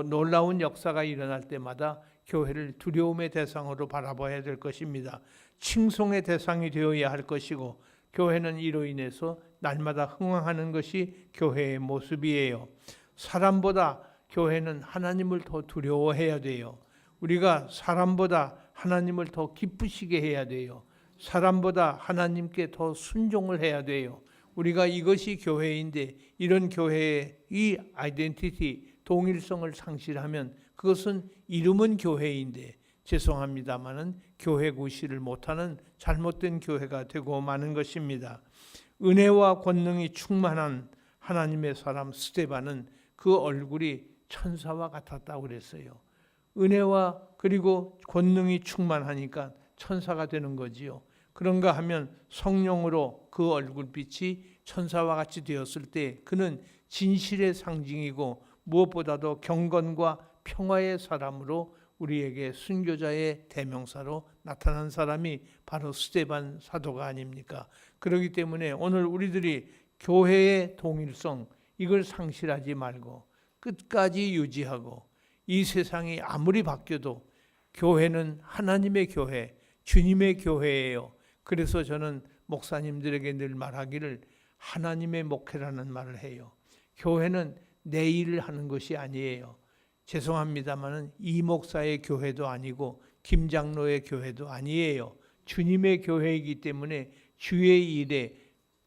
S2: 놀라운 역사가 일어날 때마다 교회를 두려움의 대상으로 바라봐야 될 것입니다. 칭송의 대상이 되어야 할 것이고 교회는 이로 인해서 날마다 흥황하는 것이 교회의 모습이에요. 사람보다 교회는 하나님을 더 두려워해야 돼요. 우리가 사람보다 하나님을 더 기쁘시게 해야 돼요. 사람보다 하나님께 더 순종을 해야 돼요. 우리가 이것이 교회인데 이런 교회의 이 아이덴티티, 동일성을 상실하면 그것은 이름은 교회인데 죄송합니다마는 교회 구실을 못하는 잘못된 교회가 되고 마는 것입니다. 은혜와 권능이 충만한 하나님의 사람 스데반은 그 얼굴이 천사와 같았다고 그랬어요. 은혜와 그리고 권능이 충만하니까 천사가 되는 거지요. 그런가 하면 성령으로 그 얼굴빛이 천사와 같이 되었을 때 그는 진실의 상징이고 무엇보다도 경건과 평화의 사람으로 우리에게 순교자의 대명사로 나타난 사람이 바로 스데반 사도가 아닙니까? 그렇기 때문에 오늘 우리들이 교회의 동일성 이걸 상실하지 말고 끝까지 유지하고 이 세상이 아무리 바뀌어도 교회는 하나님의 교회, 주님의 교회예요. 그래서 저는 목사님들에게 늘 말하기를 하나님의 목회라는 말을 해요. 교회는 내 일을 하는 것이 아니에요. 죄송합니다마는 이 목사의 교회도 아니고 김 장로의 교회도 아니에요. 주님의 교회이기 때문에 주의 일에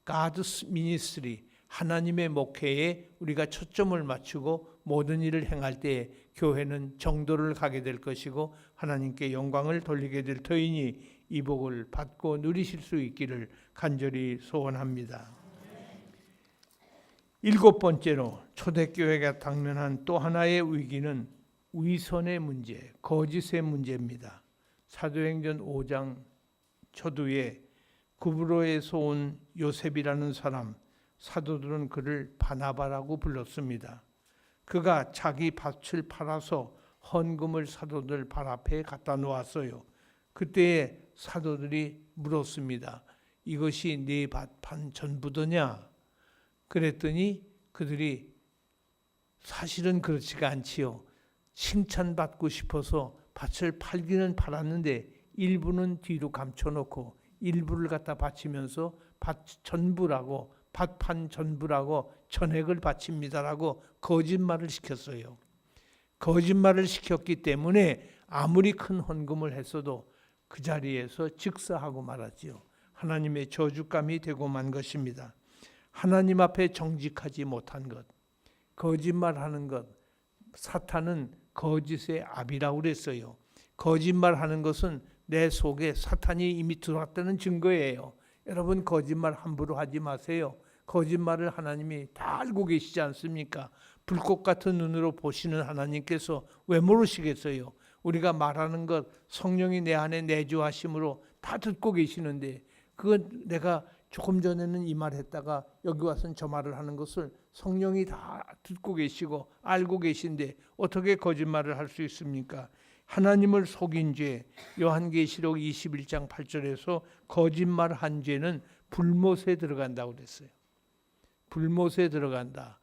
S2: God's ministry, 하나님의 목회에 우리가 초점을 맞추고 모든 일을 행할 때에 교회는 정도를 가게 될 것이고 하나님께 영광을 돌리게 될 터이니 이 복을 받고 누리실 수 있기를 간절히 소원합니다. 7번째로 초대교회가 당면한 또 하나의 위기는 위선의 문제, 거짓의 문제입니다. 사도행전 5장 초두에 구브로에서 온 요셉이라는 사람, 사도들은 그를 바나바라고 불렀습니다. 그가 자기 밭을 팔아서 헌금을 사도들 발 앞에 갖다 놓았어요. 그때에 사도들이 물었습니다. 이것이 네 밭판 전부더냐? 그랬더니 그들이 사실은 그렇지가 않지요. 칭찬받고 싶어서 밭을 팔기는 팔았는데 일부는 뒤로 감춰놓고 일부를 갖다 바치면서 밭 전부라고, 밭판 전부라고 전액을 바칩니다라고 거짓말을 시켰어요. 거짓말을 시켰기 때문에 아무리 큰 헌금을 했어도 그 자리에서 즉사하고 말았지요. 하나님의 저주감이 되고 만 것입니다. 하나님 앞에 정직하지 못한 것, 거짓말하는 것, 사탄은 거짓의 압이라고 그랬어요. 거짓말하는 것은 내 속에 사탄이 이미 들어왔다는 증거예요. 여러분 거짓말 함부로 하지 마세요. 거짓말을 하나님이 다 알고 계시지 않습니까? 불꽃 같은 눈으로 보시는 하나님께서 왜 모르시겠어요? 우리가 말하는 것 성령이 내 안에 내주하심으로 다 듣고 계시는데 그건 내가 조금 전에는 이 말 했다가 여기 와서는 저 말을 하는 것을 성령이 다 듣고 계시고 알고 계신데 어떻게 거짓말을 할 수 있습니까? 하나님을 속인 죄, 요한계시록 21장 8절에서 거짓말한 죄는 불못에 들어간다고 그랬어요. 불못에 들어간다.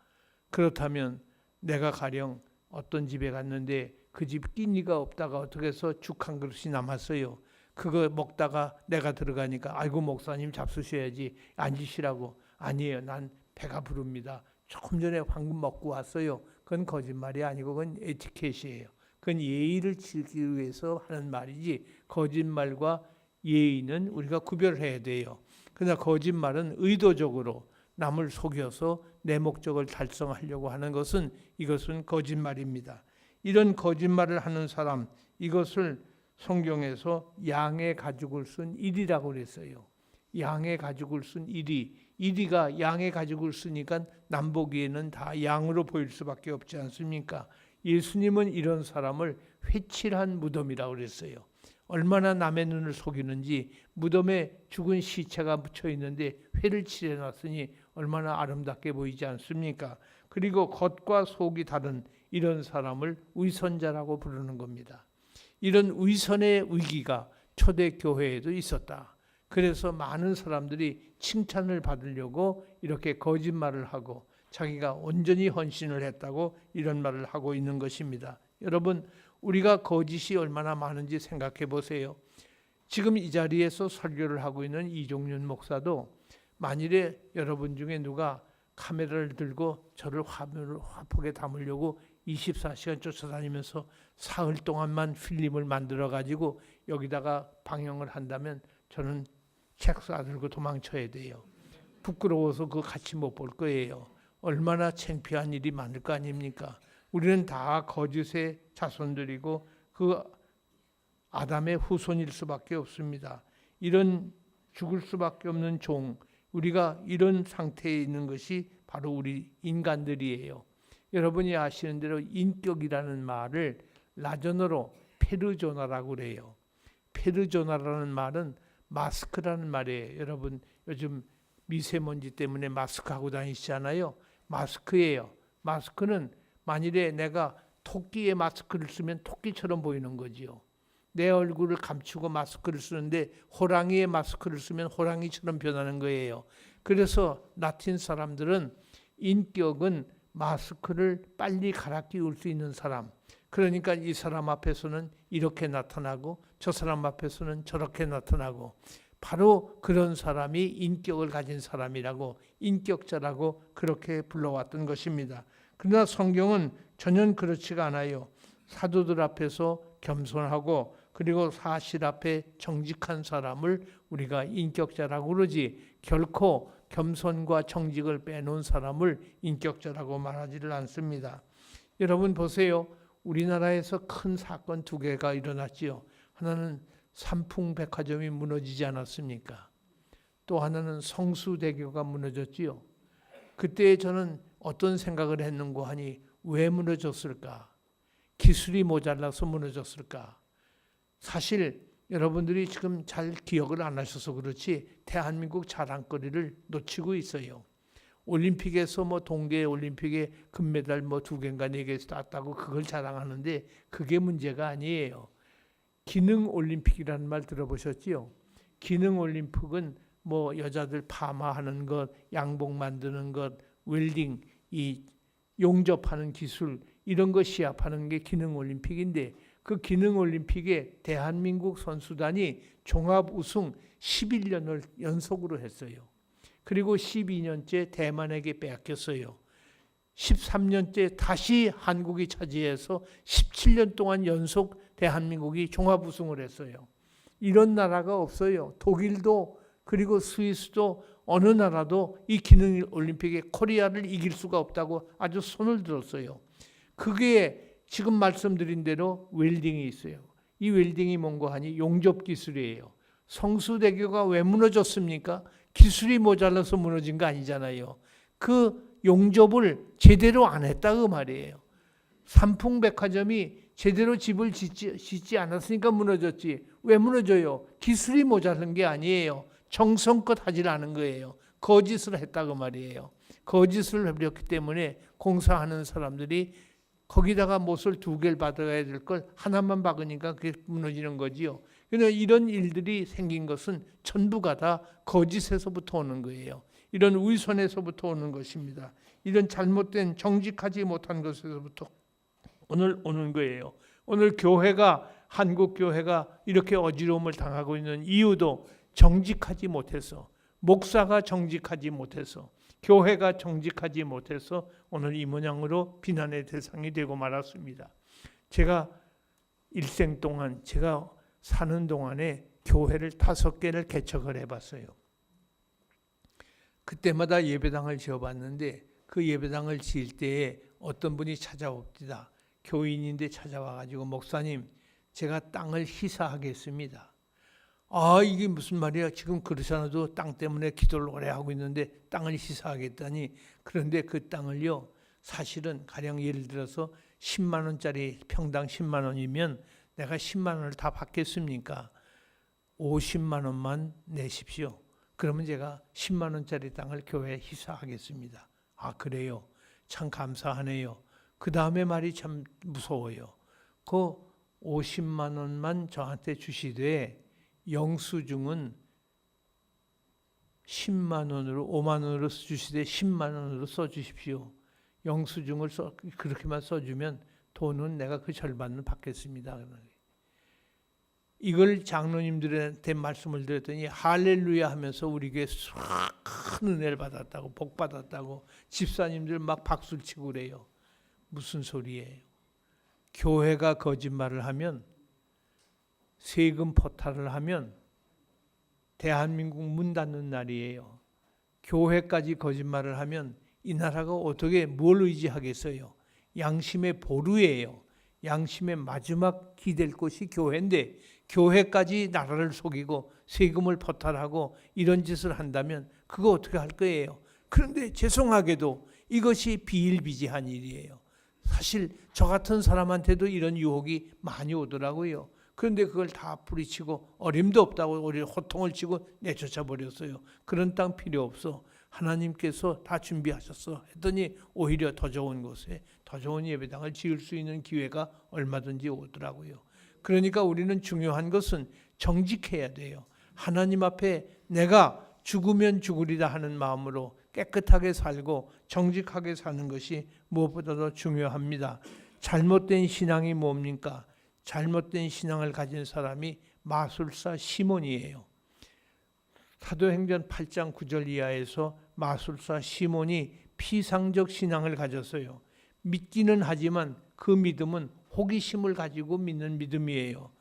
S2: 그렇다면 내가 가령 어떤 집에 갔는데 그 집 끼니가 없다가 어떻게 해서 죽 한 그릇이 남았어요. 그거 먹다가 내가 들어가니까 아이고 목사님 잡수셔야지 앉으시라고. 아니에요. 난 배가 부릅니다. 조금 전에 방금 먹고 왔어요. 그건 거짓말이 아니고 그건 에티켓이에요. 그건 예의를 지키기 위해서 하는 말이지 거짓말과 예의는 우리가 구별해야 돼요. 그러나 거짓말은 의도적으로 남을 속여서 내 목적을 달성하려고 하는 것은 이것은 거짓말입니다. 이런 거짓말을 하는 사람, 이것을 성경에서 양의 가죽을 쓴 일이라고 그랬어요. 양의 가죽을 쓴 일이, 이리가 양의 가죽을 쓰니까 남 보기에는 다 양으로 보일 수밖에 없지 않습니까? 예수님은 이런 사람을 회칠한 무덤이라고 그랬어요. 얼마나 남의 눈을 속이는지 무덤에 죽은 시체가 묻혀 있는데 회를 칠해놨으니 얼마나 아름답게 보이지 않습니까? 그리고 겉과 속이 다른 이런 사람을 위선자라고 부르는 겁니다. 이런 위선의 위기가 초대교회에도 있었다. 그래서 많은 사람들이 칭찬을 받으려고 이렇게 거짓말을 하고 자기가 온전히 헌신을 했다고 이런 말을 하고 있는 것입니다. 여러분, 우리가 거짓이 얼마나 많은지 생각해 보세요. 지금 이 자리에서 설교를 하고 있는 이종윤 목사도 만일에 여러분 중에 누가 카메라를 들고 저를 화폭에 담으려고 24시간 쫓아다니면서 사흘 동안만 필름을 만들어 가지고 여기다가 방영을 한다면 저는 책 싸들고 도망쳐야 돼요. 부끄러워서 그거 같이 못 볼 거예요. 얼마나 창피한 일이 많을 거 아닙니까? 우리는 다 거짓의 자손들이고 그 아담의 후손일 수밖에 없습니다. 이런 죽을 수밖에 없는 종, 우리가 이런 상태에 있는 것이 바로 우리 인간들이에요. 여러분이 아시는 대로 인격이라는 말을 라틴어로 페르조나라고 그래요. 페르조나라는 말은 마스크라는 말이에요. 여러분 요즘 미세먼지 때문에 마스크 하고 다니시잖아요. 마스크예요. 마스크는 만일에 내가 토끼의 마스크를 쓰면 토끼처럼 보이는 거지요. 내 얼굴을 감추고 마스크를 쓰는데 호랑이의 마스크를 쓰면 호랑이처럼 변하는 거예요. 그래서 라틴 사람들은 인격은 마스크를 빨리 갈아 끼울 수 있는 사람. 그러니까 이 사람 앞에서는 이렇게 나타나고 저 사람 앞에서는 저렇게 나타나고 바로 그런 사람이 인격을 가진 사람이라고 인격자라고 그렇게 불러왔던 것입니다. 그러나 성경은 전혀 그렇지가 않아요. 사도들 앞에서 겸손하고 그리고 사실 앞에 정직한 사람을 우리가 인격자라고 그러지 결코 겸손과 정직을 빼놓은 사람을 인격자라고 말하지를 않습니다. 여러분 보세요. 우리나라에서 큰 사건 두 개가 일어났지요. 하나는 삼풍백화점이 무너지지 않았습니까? 또 하나는 성수대교가 무너졌지요. 그때 저는 어떤 생각을 했는고 하니 왜 무너졌을까? 기술이 모자라서 무너졌을까? 사실 여러분들이 지금 잘 기억을 안 하셔서 그렇지 대한민국 자랑거리를 놓치고 있어요. 올림픽에서 뭐 동계 올림픽에 금메달 뭐 2개인가 4개 땄다고 그걸 자랑하는데 그게 문제가 아니에요. 기능 올림픽이라는 말 들어보셨지요? 기능 올림픽은 뭐 여자들 파마하는 것, 양복 만드는 것, 웰딩, 이 용접하는 기술 이런 거 시합하는 게 기능 올림픽인데 그 기능 올림픽에 대한민국 선수단이 종합 우승 11년을 연속으로 했어요. 그리고 12년째 대만에게 빼앗겼어요. 13년째 다시 한국이 차지해서 17년 동안 연속 대한민국이 종합 우승을 했어요. 이런 나라가 없어요. 독일도 그리고 스위스도 어느 나라도 이 기능 올림픽에 코리아를 이길 수가 없다고 아주 손을 들었어요. 그게 지금 말씀드린 대로 웰딩이 있어요. 이 웰딩이 뭔가 하니 용접 기술이에요. 성수대교가 왜 무너졌습니까? 기술이 모자라서 무너진 거 아니잖아요. 그 용접을 제대로 안 했다 그 말이에요. 삼풍백화점이 제대로 집을 짓지 않았으니까 무너졌지. 왜 무너져요? 기술이 모자란 게 아니에요. 정성껏 하질 않은 거예요. 거짓을 했다 그 말이에요. 거짓을 해버렸기 때문에 공사하는 사람들이 거기다가 못을 2개를 받아야 될 걸 하나만 박으니까 그게 무너지는 거지요. 그러나 이런 일들이 생긴 것은 전부가 다 거짓에서부터 오는 거예요. 이런 위선에서부터 오는 것입니다. 이런 잘못된 정직하지 못한 것에서부터 오늘 오는 거예요. 오늘 교회가 한국 교회가 이렇게 어지러움을 당하고 있는 이유도 정직하지 못해서 목사가 정직하지 못해서 교회가 정직하지 못해서 오늘 이 모양으로 비난의 대상이 되고 말았습니다. 제가 일생 동안 제가 사는 동안에 교회를 5개를 개척을 해봤어요. 그때마다 예배당을 지어봤는데 그 예배당을 지을 때에 어떤 분이 찾아옵니다. 교인인데 찾아와가지고 목사님 제가 땅을 희사하겠습니다. 아 이게 무슨 말이야. 지금 그렇지 않아도 땅 때문에 기도를 오래 하고 있는데 땅을 희사하겠다니. 그런데 그 땅을요 사실은 가령 예를 들어서 10만 원짜리 평당 10만 원이면 내가 10만 원을 다 받겠습니까? 50만 원만 내십시오. 그러면 제가 10만 원짜리 땅을 교회에 희사하겠습니다. 아 그래요? 참 감사하네요. 그 다음에 말이 참 무서워요. 그 50만 원만 저한테 주시되 영수증은 10만 원으로 5만 원으로 주시되 10만 원으로 써주십시오. 영수증을 그렇게만 써주면 돈은 내가 그 절반을 받겠습니다. 이걸 장로님들한테 말씀을 드렸더니 할렐루야 하면서 우리 교회 큰 은혜를 받았다고 복 받았다고 집사님들 막 박수를 치고 그래요. 무슨 소리예요? 교회가 거짓말을 하면 세금 포탈을 하면 대한민국 문 닫는 날이에요. 교회까지 거짓말을 하면 이 나라가 어떻게 뭘 의지하겠어요? 양심의 보루예요. 양심의 마지막 기댈 곳이 교회인데 교회까지 나라를 속이고 세금을 포탈하고 이런 짓을 한다면 그거 어떻게 할 거예요? 그런데 죄송하게도 이것이 비일비재한 일이에요. 사실 저 같은 사람한테도 이런 유혹이 많이 오더라고요. 그런데 그걸 다 뿌리치고 어림도 없다고 우리 호통을 치고 내쫓아 버렸어요. 그런 땅 필요 없어. 하나님께서 다 준비하셨어. 했더니 오히려 더 좋은 곳에 더 좋은 예배당을 지을 수 있는 기회가 얼마든지 오더라고요. 그러니까 우리는 중요한 것은 정직해야 돼요. 하나님 앞에 내가 죽으면 죽으리라 하는 마음으로 깨끗하게 살고 정직하게 사는 것이 무엇보다도 중요합니다. 잘못된 신앙이 뭡니까? 잘못된 신앙을 가진 사람이 마술사 시몬이에요. 사도행전 8장 9절 이하에서 마술사 시몬이 피상적 신앙을 가졌어요. 믿기는 하지만 그 믿음은 호기심을 가지고 믿는 믿음이에요.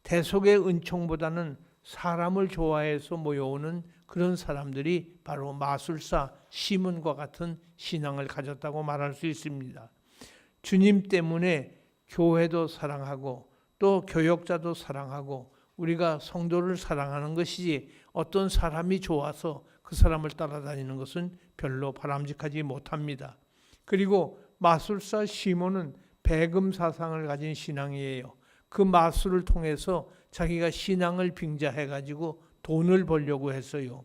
S2: 대속의 은총보다는 사람을 좋아해서 모여오는 그런 사람들이 바로 마술사 시몬과 같은 신앙을 가졌다고 말할 수 있습니다. 주님 때문에 교회도 사랑하고 또 교역자도 사랑하고 우리가 성도를 사랑하는 것이지 어떤 사람이 좋아서 그 사람을 따라다니는 것은 별로 바람직하지 못합니다. 그리고 마술사 시몬은 배금 사상을 가진 신앙이에요. 그 마술을 통해서 자기가 신앙을 빙자해가지고 돈을 벌려고 했어요.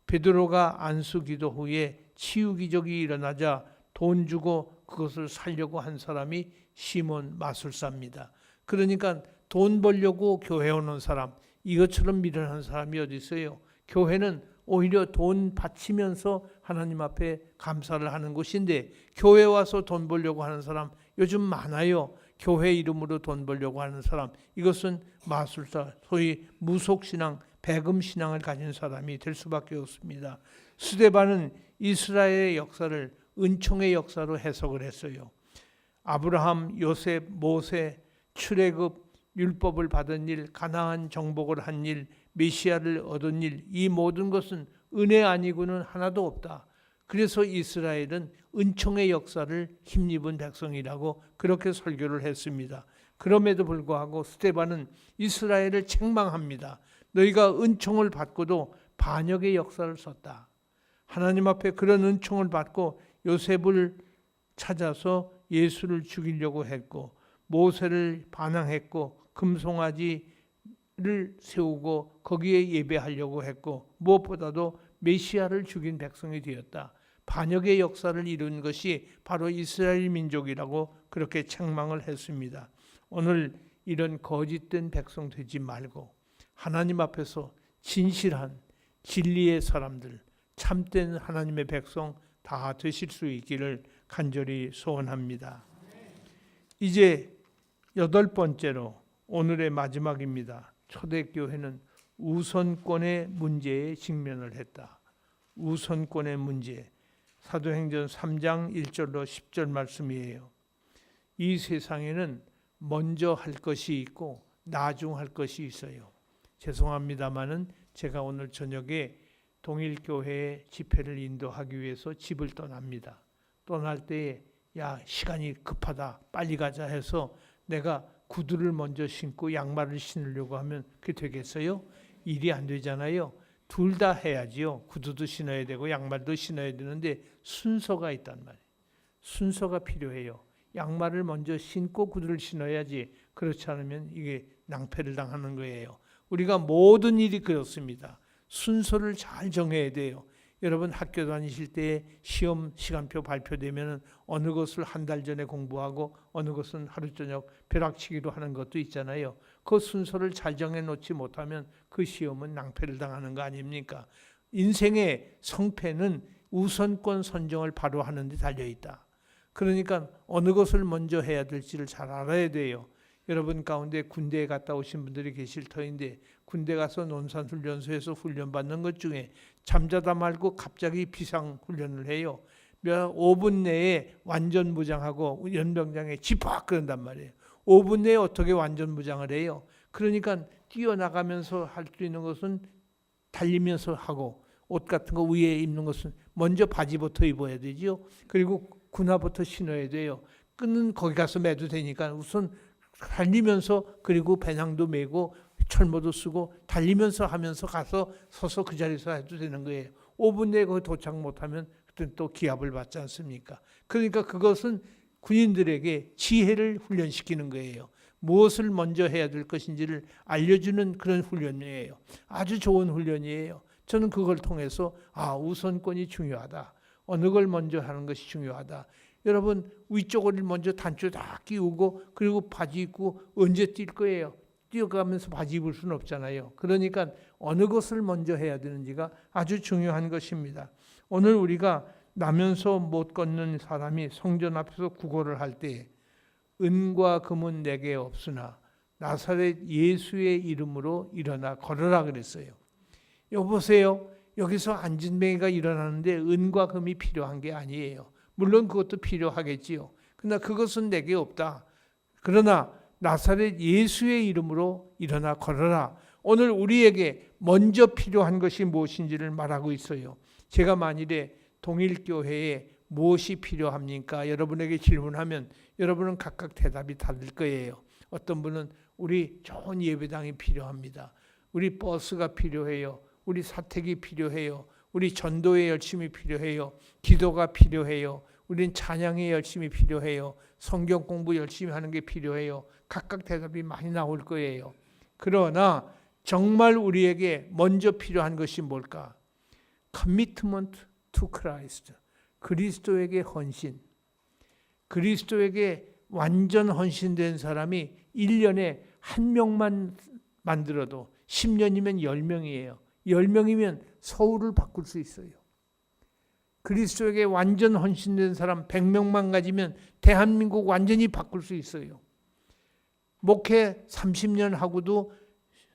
S2: 베드로가 안수기도 후에 치유 기적이 일어나자 돈 주고 그것을 살려고 한 사람이 시몬 마술사입니다. 그러니까 돈 벌려고 교회 오는 사람, 이것처럼 미련한 사람이 어디 있어요? 교회는 오히려 돈 바치면서 하나님 앞에 감사를 하는 곳인데 교회 와서 돈 벌려고 하는 사람 요즘 많아요. 교회 이름으로 돈 벌려고 하는 사람, 이것은 마술사, 소위 무속신앙, 배금신앙을 가진 사람이 될 수밖에 없습니다. 스데반은 이스라엘의 역사를 은총의 역사로 해석을 했어요. 아브라함, 요셉, 모세, 출애굽, 율법을 받은 일, 가나안 정복을 한 일, 메시아를 얻은 일, 이 모든 것은 은혜 아니고는 하나도 없다. 그래서 이스라엘은 은총의 역사를 힘입은 백성이라고 그렇게 설교를 했습니다. 그럼에도 불구하고 스데반은 이스라엘을 책망합니다. 너희가 은총을 받고도 반역의 역사를 썼다. 하나님 앞에 그런 은총을 받고 요셉을 찾아서 예수를 죽이려고 했고 모세를 반항했고 금송아지를 세우고 거기에 예배하려고 했고 무엇보다도 메시아를 죽인 백성이 되었다. 반역의 역사를 이룬 것이 바로 이스라엘 민족이라고 그렇게 책망을 했습니다. 오늘 이런 거짓된 백성 되지 말고 하나님 앞에서 진실한 진리의 사람들, 참된 하나님의 백성 다 되실 수 있기를 간절히 소원합니다. 이제 8번째로 오늘의 마지막입니다. 초대교회는 우선권의 문제에 직면을 했다. 우선권의 문제. 사도행전 3장 1절로 10절 말씀이에요. 이 세상에는 먼저 할 것이 있고 나중 할 것이 있어요. 죄송합니다마는 제가 오늘 저녁에 동일교회의 집회를 인도하기 위해서 집을 떠납니다. 떠날 때에 야 시간이 급하다 빨리 가자 해서 내가 구두를 먼저 신고 양말을 신으려고 하면 그게 되겠어요? 일이 안 되잖아요. 둘 다 해야지요. 구두도 신어야 되고 양말도 신어야 되는데 순서가 있단 말이에요. 순서가 필요해요. 양말을 먼저 신고 구두를 신어야지. 그렇지 않으면 이게 낭패를 당하는 거예요. 우리가 모든 일이 그렇습니다. 순서를 잘 정해야 돼요. 여러분 학교 다니실 때 시험 시간표 발표되면 어느 것을 한 달 전에 공부하고 어느 것은 하루 저녁 벼락치기로 하는 것도 있잖아요. 그 순서를 잘 정해놓지 못하면 그 시험은 낭패를 당하는 거 아닙니까? 인생의 성패는 우선권 선정을 바로 하는 데 달려있다. 그러니까 어느 것을 먼저 해야 될지를 잘 알아야 돼요. 여러분 가운데 군대에 갔다 오신 분들이 계실 터인데 군대 가서 논산훈련소에서 훈련받는 것 중에 잠자다 말고 갑자기 비상훈련을 해요. 5분 내에 완전 무장하고 연병장에 집합 그런단 말이에요. 5분 내에 어떻게 완전 무장을 해요? 그러니까 뛰어나가면서 할 수 있는 것은 달리면서 하고 옷 같은 거 위에 입는 것은 먼저 바지부터 입어야 되죠. 그리고 군화부터 신어야 돼요. 끈은 거기 가서 매도 되니까 우선 달리면서 그리고 배낭도 메고 철모도 쓰고 달리면서 하면서 가서 서서 그 자리에서 해도 되는 거예요. 5분 내에 거기 도착 못하면 그때 또 기합을 받지 않습니까? 그러니까 그것은 군인들에게 지혜를 훈련시키는 거예요. 무엇을 먼저 해야 될 것인지를 알려주는 그런 훈련이에요. 아주 좋은 훈련이에요. 저는 그걸 통해서 우선권이 중요하다. 어느 걸 먼저 하는 것이 중요하다. 여러분 위쪽을 먼저 단추 다 끼우고 그리고 바지 입고 언제 뛸 거예요? 뛰어가면서 바지 입을 수는 없잖아요. 그러니까 어느 것을 먼저 해야 되는지가 아주 중요한 것입니다. 오늘 우리가 나면서 못 걷는 사람이 성전 앞에서 구걸을 할 때 은과 금은 내게 없으나 나사렛 예수의 이름으로 일어나 걸으라 그랬어요. 여보세요. 여기서 안진뱅이가 일어나는데 은과 금이 필요한 게 아니에요. 물론 그것도 필요하겠지요. 그러나 그것은 내게 없다. 그러나 나사렛 예수의 이름으로 일어나 걸어라. 오늘 우리에게 먼저 필요한 것이 무엇인지를 말하고 있어요. 제가 만일에 동일교회에 무엇이 필요합니까? 여러분에게 질문하면 여러분은 각각 대답이 다를 거예요. 어떤 분은 우리 좋은 예배당이 필요합니다. 우리 버스가 필요해요. 우리 사택이 필요해요. 우리 전도에 열심히 필요해요. 기도가 필요해요. 우린 찬양에 열심히 필요해요. 성경 공부 열심히 하는 게 필요해요. 각각 대답이 많이 나올 거예요. 그러나 정말 우리에게 먼저 필요한 것이 뭘까? Commitment to Christ. 그리스도에게 헌신. 그리스도에게 완전 헌신된 사람이 1년에 한 명만 만들어도 10년이면 10명이에요. 10명이면 서울을 바꿀 수 있어요. 그리스도에게 완전 헌신된 사람 100명만 가지면 대한민국 완전히 바꿀 수 있어요. 목회 30년 하고도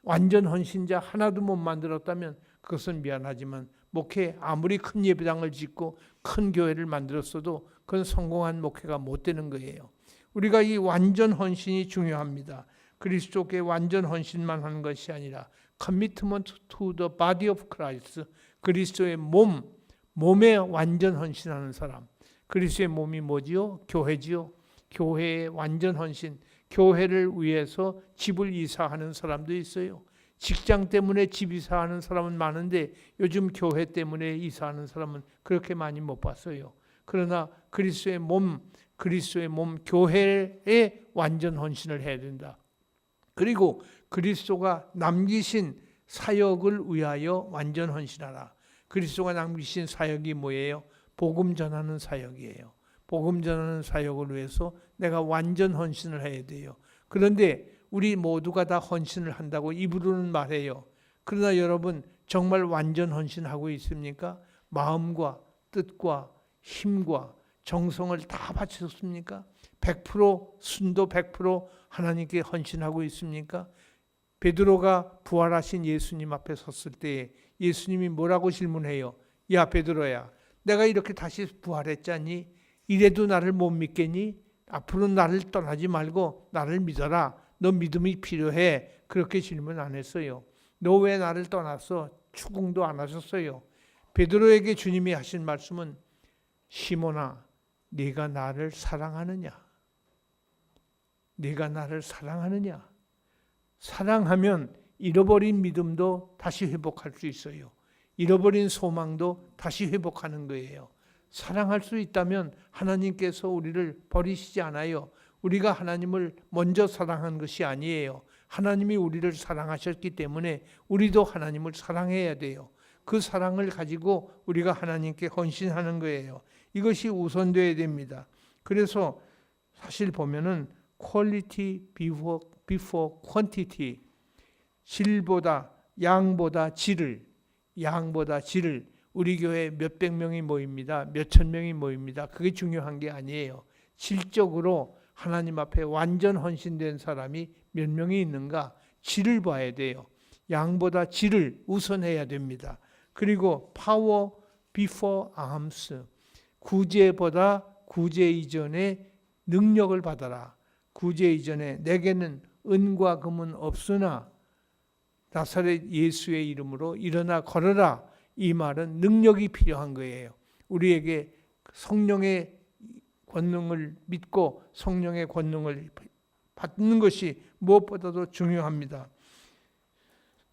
S2: 완전 헌신자 하나도 못 만들었다면 그것은 미안하지만 목회 아무리 큰 예배당을 짓고 큰 교회를 만들었어도 그건 성공한 목회가 못 되는 거예요. 우리가 이 완전 헌신이 중요합니다. 그리스도께 완전 헌신만 하는 것이 아니라 commitment to the body of Christ. 그리스도의 몸에 완전 헌신하는 사람. 그리스도의 몸이 뭐지요? 교회지요. 교회의 완전 헌신. 교회를 위해서 집을 이사하는 사람도 있어요. 직장 때문에 집 이사하는 사람은 많은데 요즘 교회 때문에 이사하는 사람은 그렇게 많이 못 봤어요. 그러나 그리스도의 몸 교회에 완전 헌신을 해야 된다. 그리고 그리스도가 남기신 사역을 위하여 완전 헌신하라. 그리스도가 남기신 사역이 뭐예요? 복음 전하는 사역이에요. 복음 전하는 사역을 위해서 내가 완전 헌신을 해야 돼요. 그런데 우리 모두가 다 헌신을 한다고 입으로는 말해요. 그러나 여러분 정말 완전 헌신하고 있습니까? 마음과 뜻과 힘과 정성을 다 바쳤습니까? 100% 순도 100% 하나님께 헌신하고 있습니까? 베드로가 부활하신 예수님 앞에 섰을 때 예수님이 뭐라고 질문해요? 야 베드로야, 내가 이렇게 다시 부활했잖니? 이래도 나를 못 믿겠니? 앞으로 나를 떠나지 말고 나를 믿어라. 너 믿음이 필요해. 그렇게 질문 안 했어요. 너 왜 나를 떠났어? 추궁도 안 하셨어요. 베드로에게 주님이 하신 말씀은 시몬아, 네가 나를 사랑하느냐? 네가 나를 사랑하느냐? 사랑하면 잃어버린 믿음도 다시 회복할 수 있어요. 잃어버린 소망도 다시 회복하는 거예요. 사랑할 수 있다면 하나님께서 우리를 버리시지 않아요. 우리가 하나님을 먼저 사랑한 것이 아니에요. 하나님이 우리를 사랑하셨기 때문에 우리도 하나님을 사랑해야 돼요. 그 사랑을 가지고 우리가 하나님께 헌신하는 거예요. 이것이 우선되어야 됩니다. 그래서 사실 보면은 quality before quantity, 질보다 양보다 질을 우리 교회 몇백 명이 모입니다. 몇천 명이 모입니다. 그게 중요한 게 아니에요. 질적으로 하나님 앞에 완전 헌신된 사람이 몇 명이 있는가? 질을 봐야 돼요. 양보다 질을 우선해야 됩니다. 그리고 power before arms, 구제보다 구제 이전에 능력을 받아라. 구제 이전에 내게는 은과 금은 없으나 나사렛 예수의 이름으로 일어나 걸어라. 이 말은 능력이 필요한 거예요. 우리에게 성령의 권능을 믿고 성령의 권능을 받는 것이 무엇보다도 중요합니다.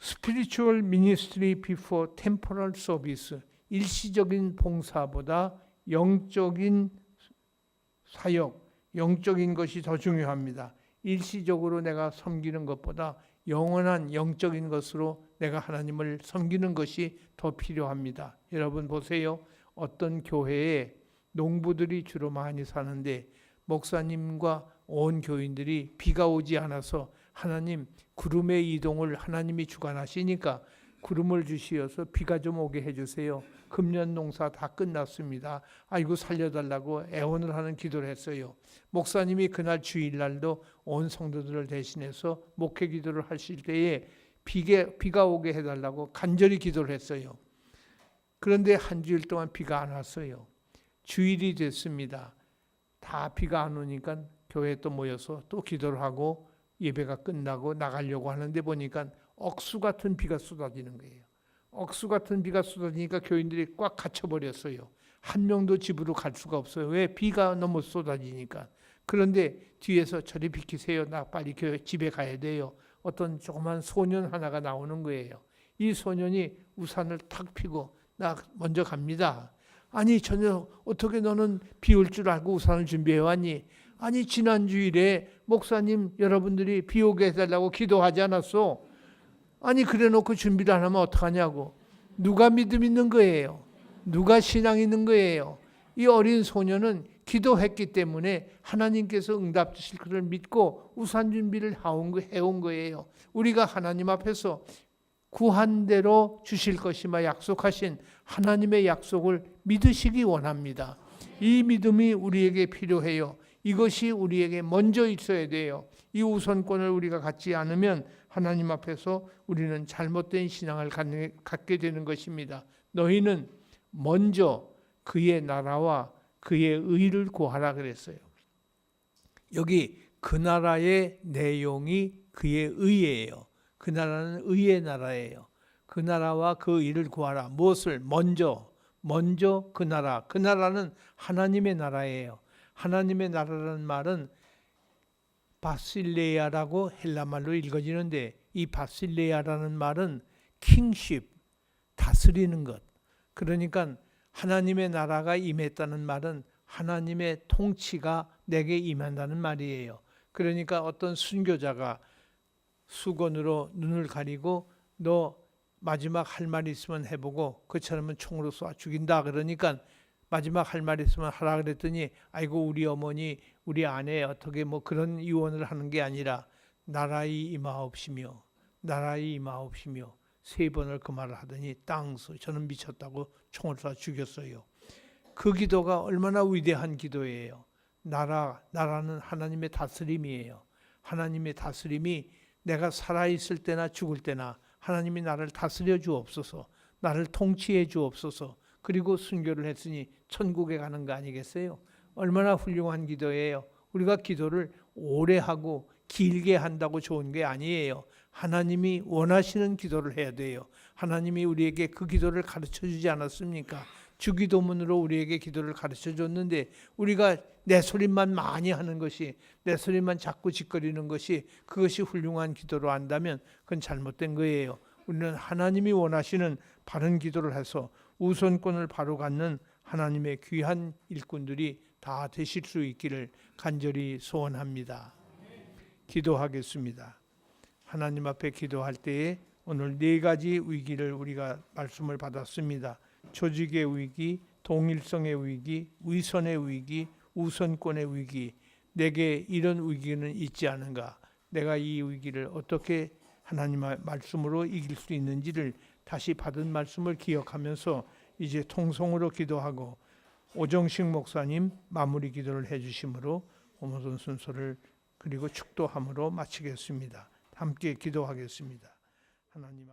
S2: Spiritual ministry before temporal service. 일시적인 봉사보다 영적인 사역, 영적인 것이 더 중요합니다. 일시적으로 내가 섬기는 것보다 영원한 영적인 것으로 내가 하나님을 섬기는 것이 더 필요합니다. 여러분 보세요. 어떤 교회에 농부들이 주로 많이 사는데 목사님과 온 교인들이 비가 오지 않아서 하나님 구름의 이동을 하나님이 주관하시니까 구름을 주시어서 비가 좀 오게 해주세요. 금년 농사 다 끝났습니다. 아이고 살려달라고 애원을 하는 기도를 했어요. 목사님이 그날 주일날도 온 성도들을 대신해서 목회 기도를 하실 때에 비가 오게 해달라고 간절히 기도를 했어요. 그런데 한 주일 동안 비가 안 왔어요. 주일이 됐습니다. 다 비가 안 오니까 교회에 또 모여서 또 기도를 하고 예배가 끝나고 나가려고 하는데 보니까 억수 같은 비가 쏟아지는 거예요. 억수 같은 비가 쏟아지니까 교인들이 꽉 갇혀버렸어요. 한 명도 집으로 갈 수가 없어요. 왜? 비가 너무 쏟아지니까. 그런데 뒤에서 저리 비키세요. 나 빨리 집에 가야 돼요. 어떤 조그만 소년 하나가 나오는 거예요. 이 소년이 우산을 탁 펴고 나 먼저 갑니다. 아니 저녁 어떻게 너는 비 올 줄 알고 우산을 준비해 왔니? 아니 지난 주일에 목사님 여러분들이 비 오게 해달라고 기도하지 않았어? 아니 그래놓고 준비를 안 하면 어떡하냐고. 누가 믿음 있는 거예요? 누가 신앙 있는 거예요? 이 어린 소녀는 기도했기 때문에 하나님께서 응답 주실 것을 믿고 우산 준비를 해온 거예요. 우리가 하나님 앞에서 구한 대로 주실 것이마 약속하신 하나님의 약속을 믿으시기 원합니다. 이 믿음이 우리에게 필요해요. 이것이 우리에게 먼저 있어야 돼요. 이 우선권을 우리가 갖지 않으면 하나님 앞에서 우리는 잘못된 신앙을 갖게 되는 것입니다. 너희는 먼저 그의 나라와 그의 의를 구하라 그랬어요. 여기 그 나라의 내용이 그의 의예요. 그 나라는 의의 나라예요. 그 나라와 그 의를 구하라. 무엇을? 먼저 그 나라. 그 나라는 하나님의 나라예요. 하나님의 나라라는 말은 바실레아라고 헬라말로 읽어지는데 이 바실레아라는 말은 킹십, 다스리는 것. 그러니까 하나님의 나라가 임했다는 말은 하나님의 통치가 내게 임한다는 말이에요. 그러니까 어떤 순교자가 수건으로 눈을 가리고 너 마지막 할 말 있으면 해보고 그처럼은 총으로 쏴 죽인다 그러니까 마지막 할 말 있으면 하라 그랬더니 아이고 우리 어머니 우리 아내 어떻게 뭐 그런 유언을 하는 게 아니라 나라의 임하옵시며 나라의 임하옵시며 3번을 그 말을 하더니 땅서 저는 미쳤다고 총을 쏴 죽였어요. 그 기도가 얼마나 위대한 기도예요. 나라는 하나님의 다스림이에요. 하나님의 다스림이 내가 살아있을 때나 죽을 때나 하나님이 나를 다스려 주옵소서, 나를 통치해 주옵소서. 그리고 순교를 했으니 천국에 가는 거 아니겠어요? 얼마나 훌륭한 기도예요. 우리가 기도를 오래 하고 길게 한다고 좋은 게 아니에요. 하나님이 원하시는 기도를 해야 돼요. 하나님이 우리에게 그 기도를 가르쳐 주지 않았습니까? 주기도문으로 우리에게 기도를 가르쳐 줬는데 우리가 내 소리만 많이 하는 것이, 내 소리만 자꾸 짓거리는 것이 그것이 훌륭한 기도로 한다면 그건 잘못된 거예요. 우리는 하나님이 원하시는 바른 기도를 해서 우선권을 바로 갖는 하나님의 귀한 일꾼들이 다 되실 수 있기를 간절히 소원합니다. 기도하겠습니다. 하나님 앞에 기도할 때에 오늘 4가지 위기를 우리가 말씀을 받았습니다. 조직의 위기, 동일성의 위기, 위선의 위기, 우선권의 위기. 내게 이런 위기는 있지 않은가? 내가 이 위기를 어떻게 하나님의 말씀으로 이길 수 있는지를 다시 받은 말씀을 기억하면서 이제 통성으로 기도하고 오정식 목사님 마무리 기도를 해주심으로 오모선 순서를 그리고 축도함으로 마치겠습니다. 함께 기도하겠습니다. 하나님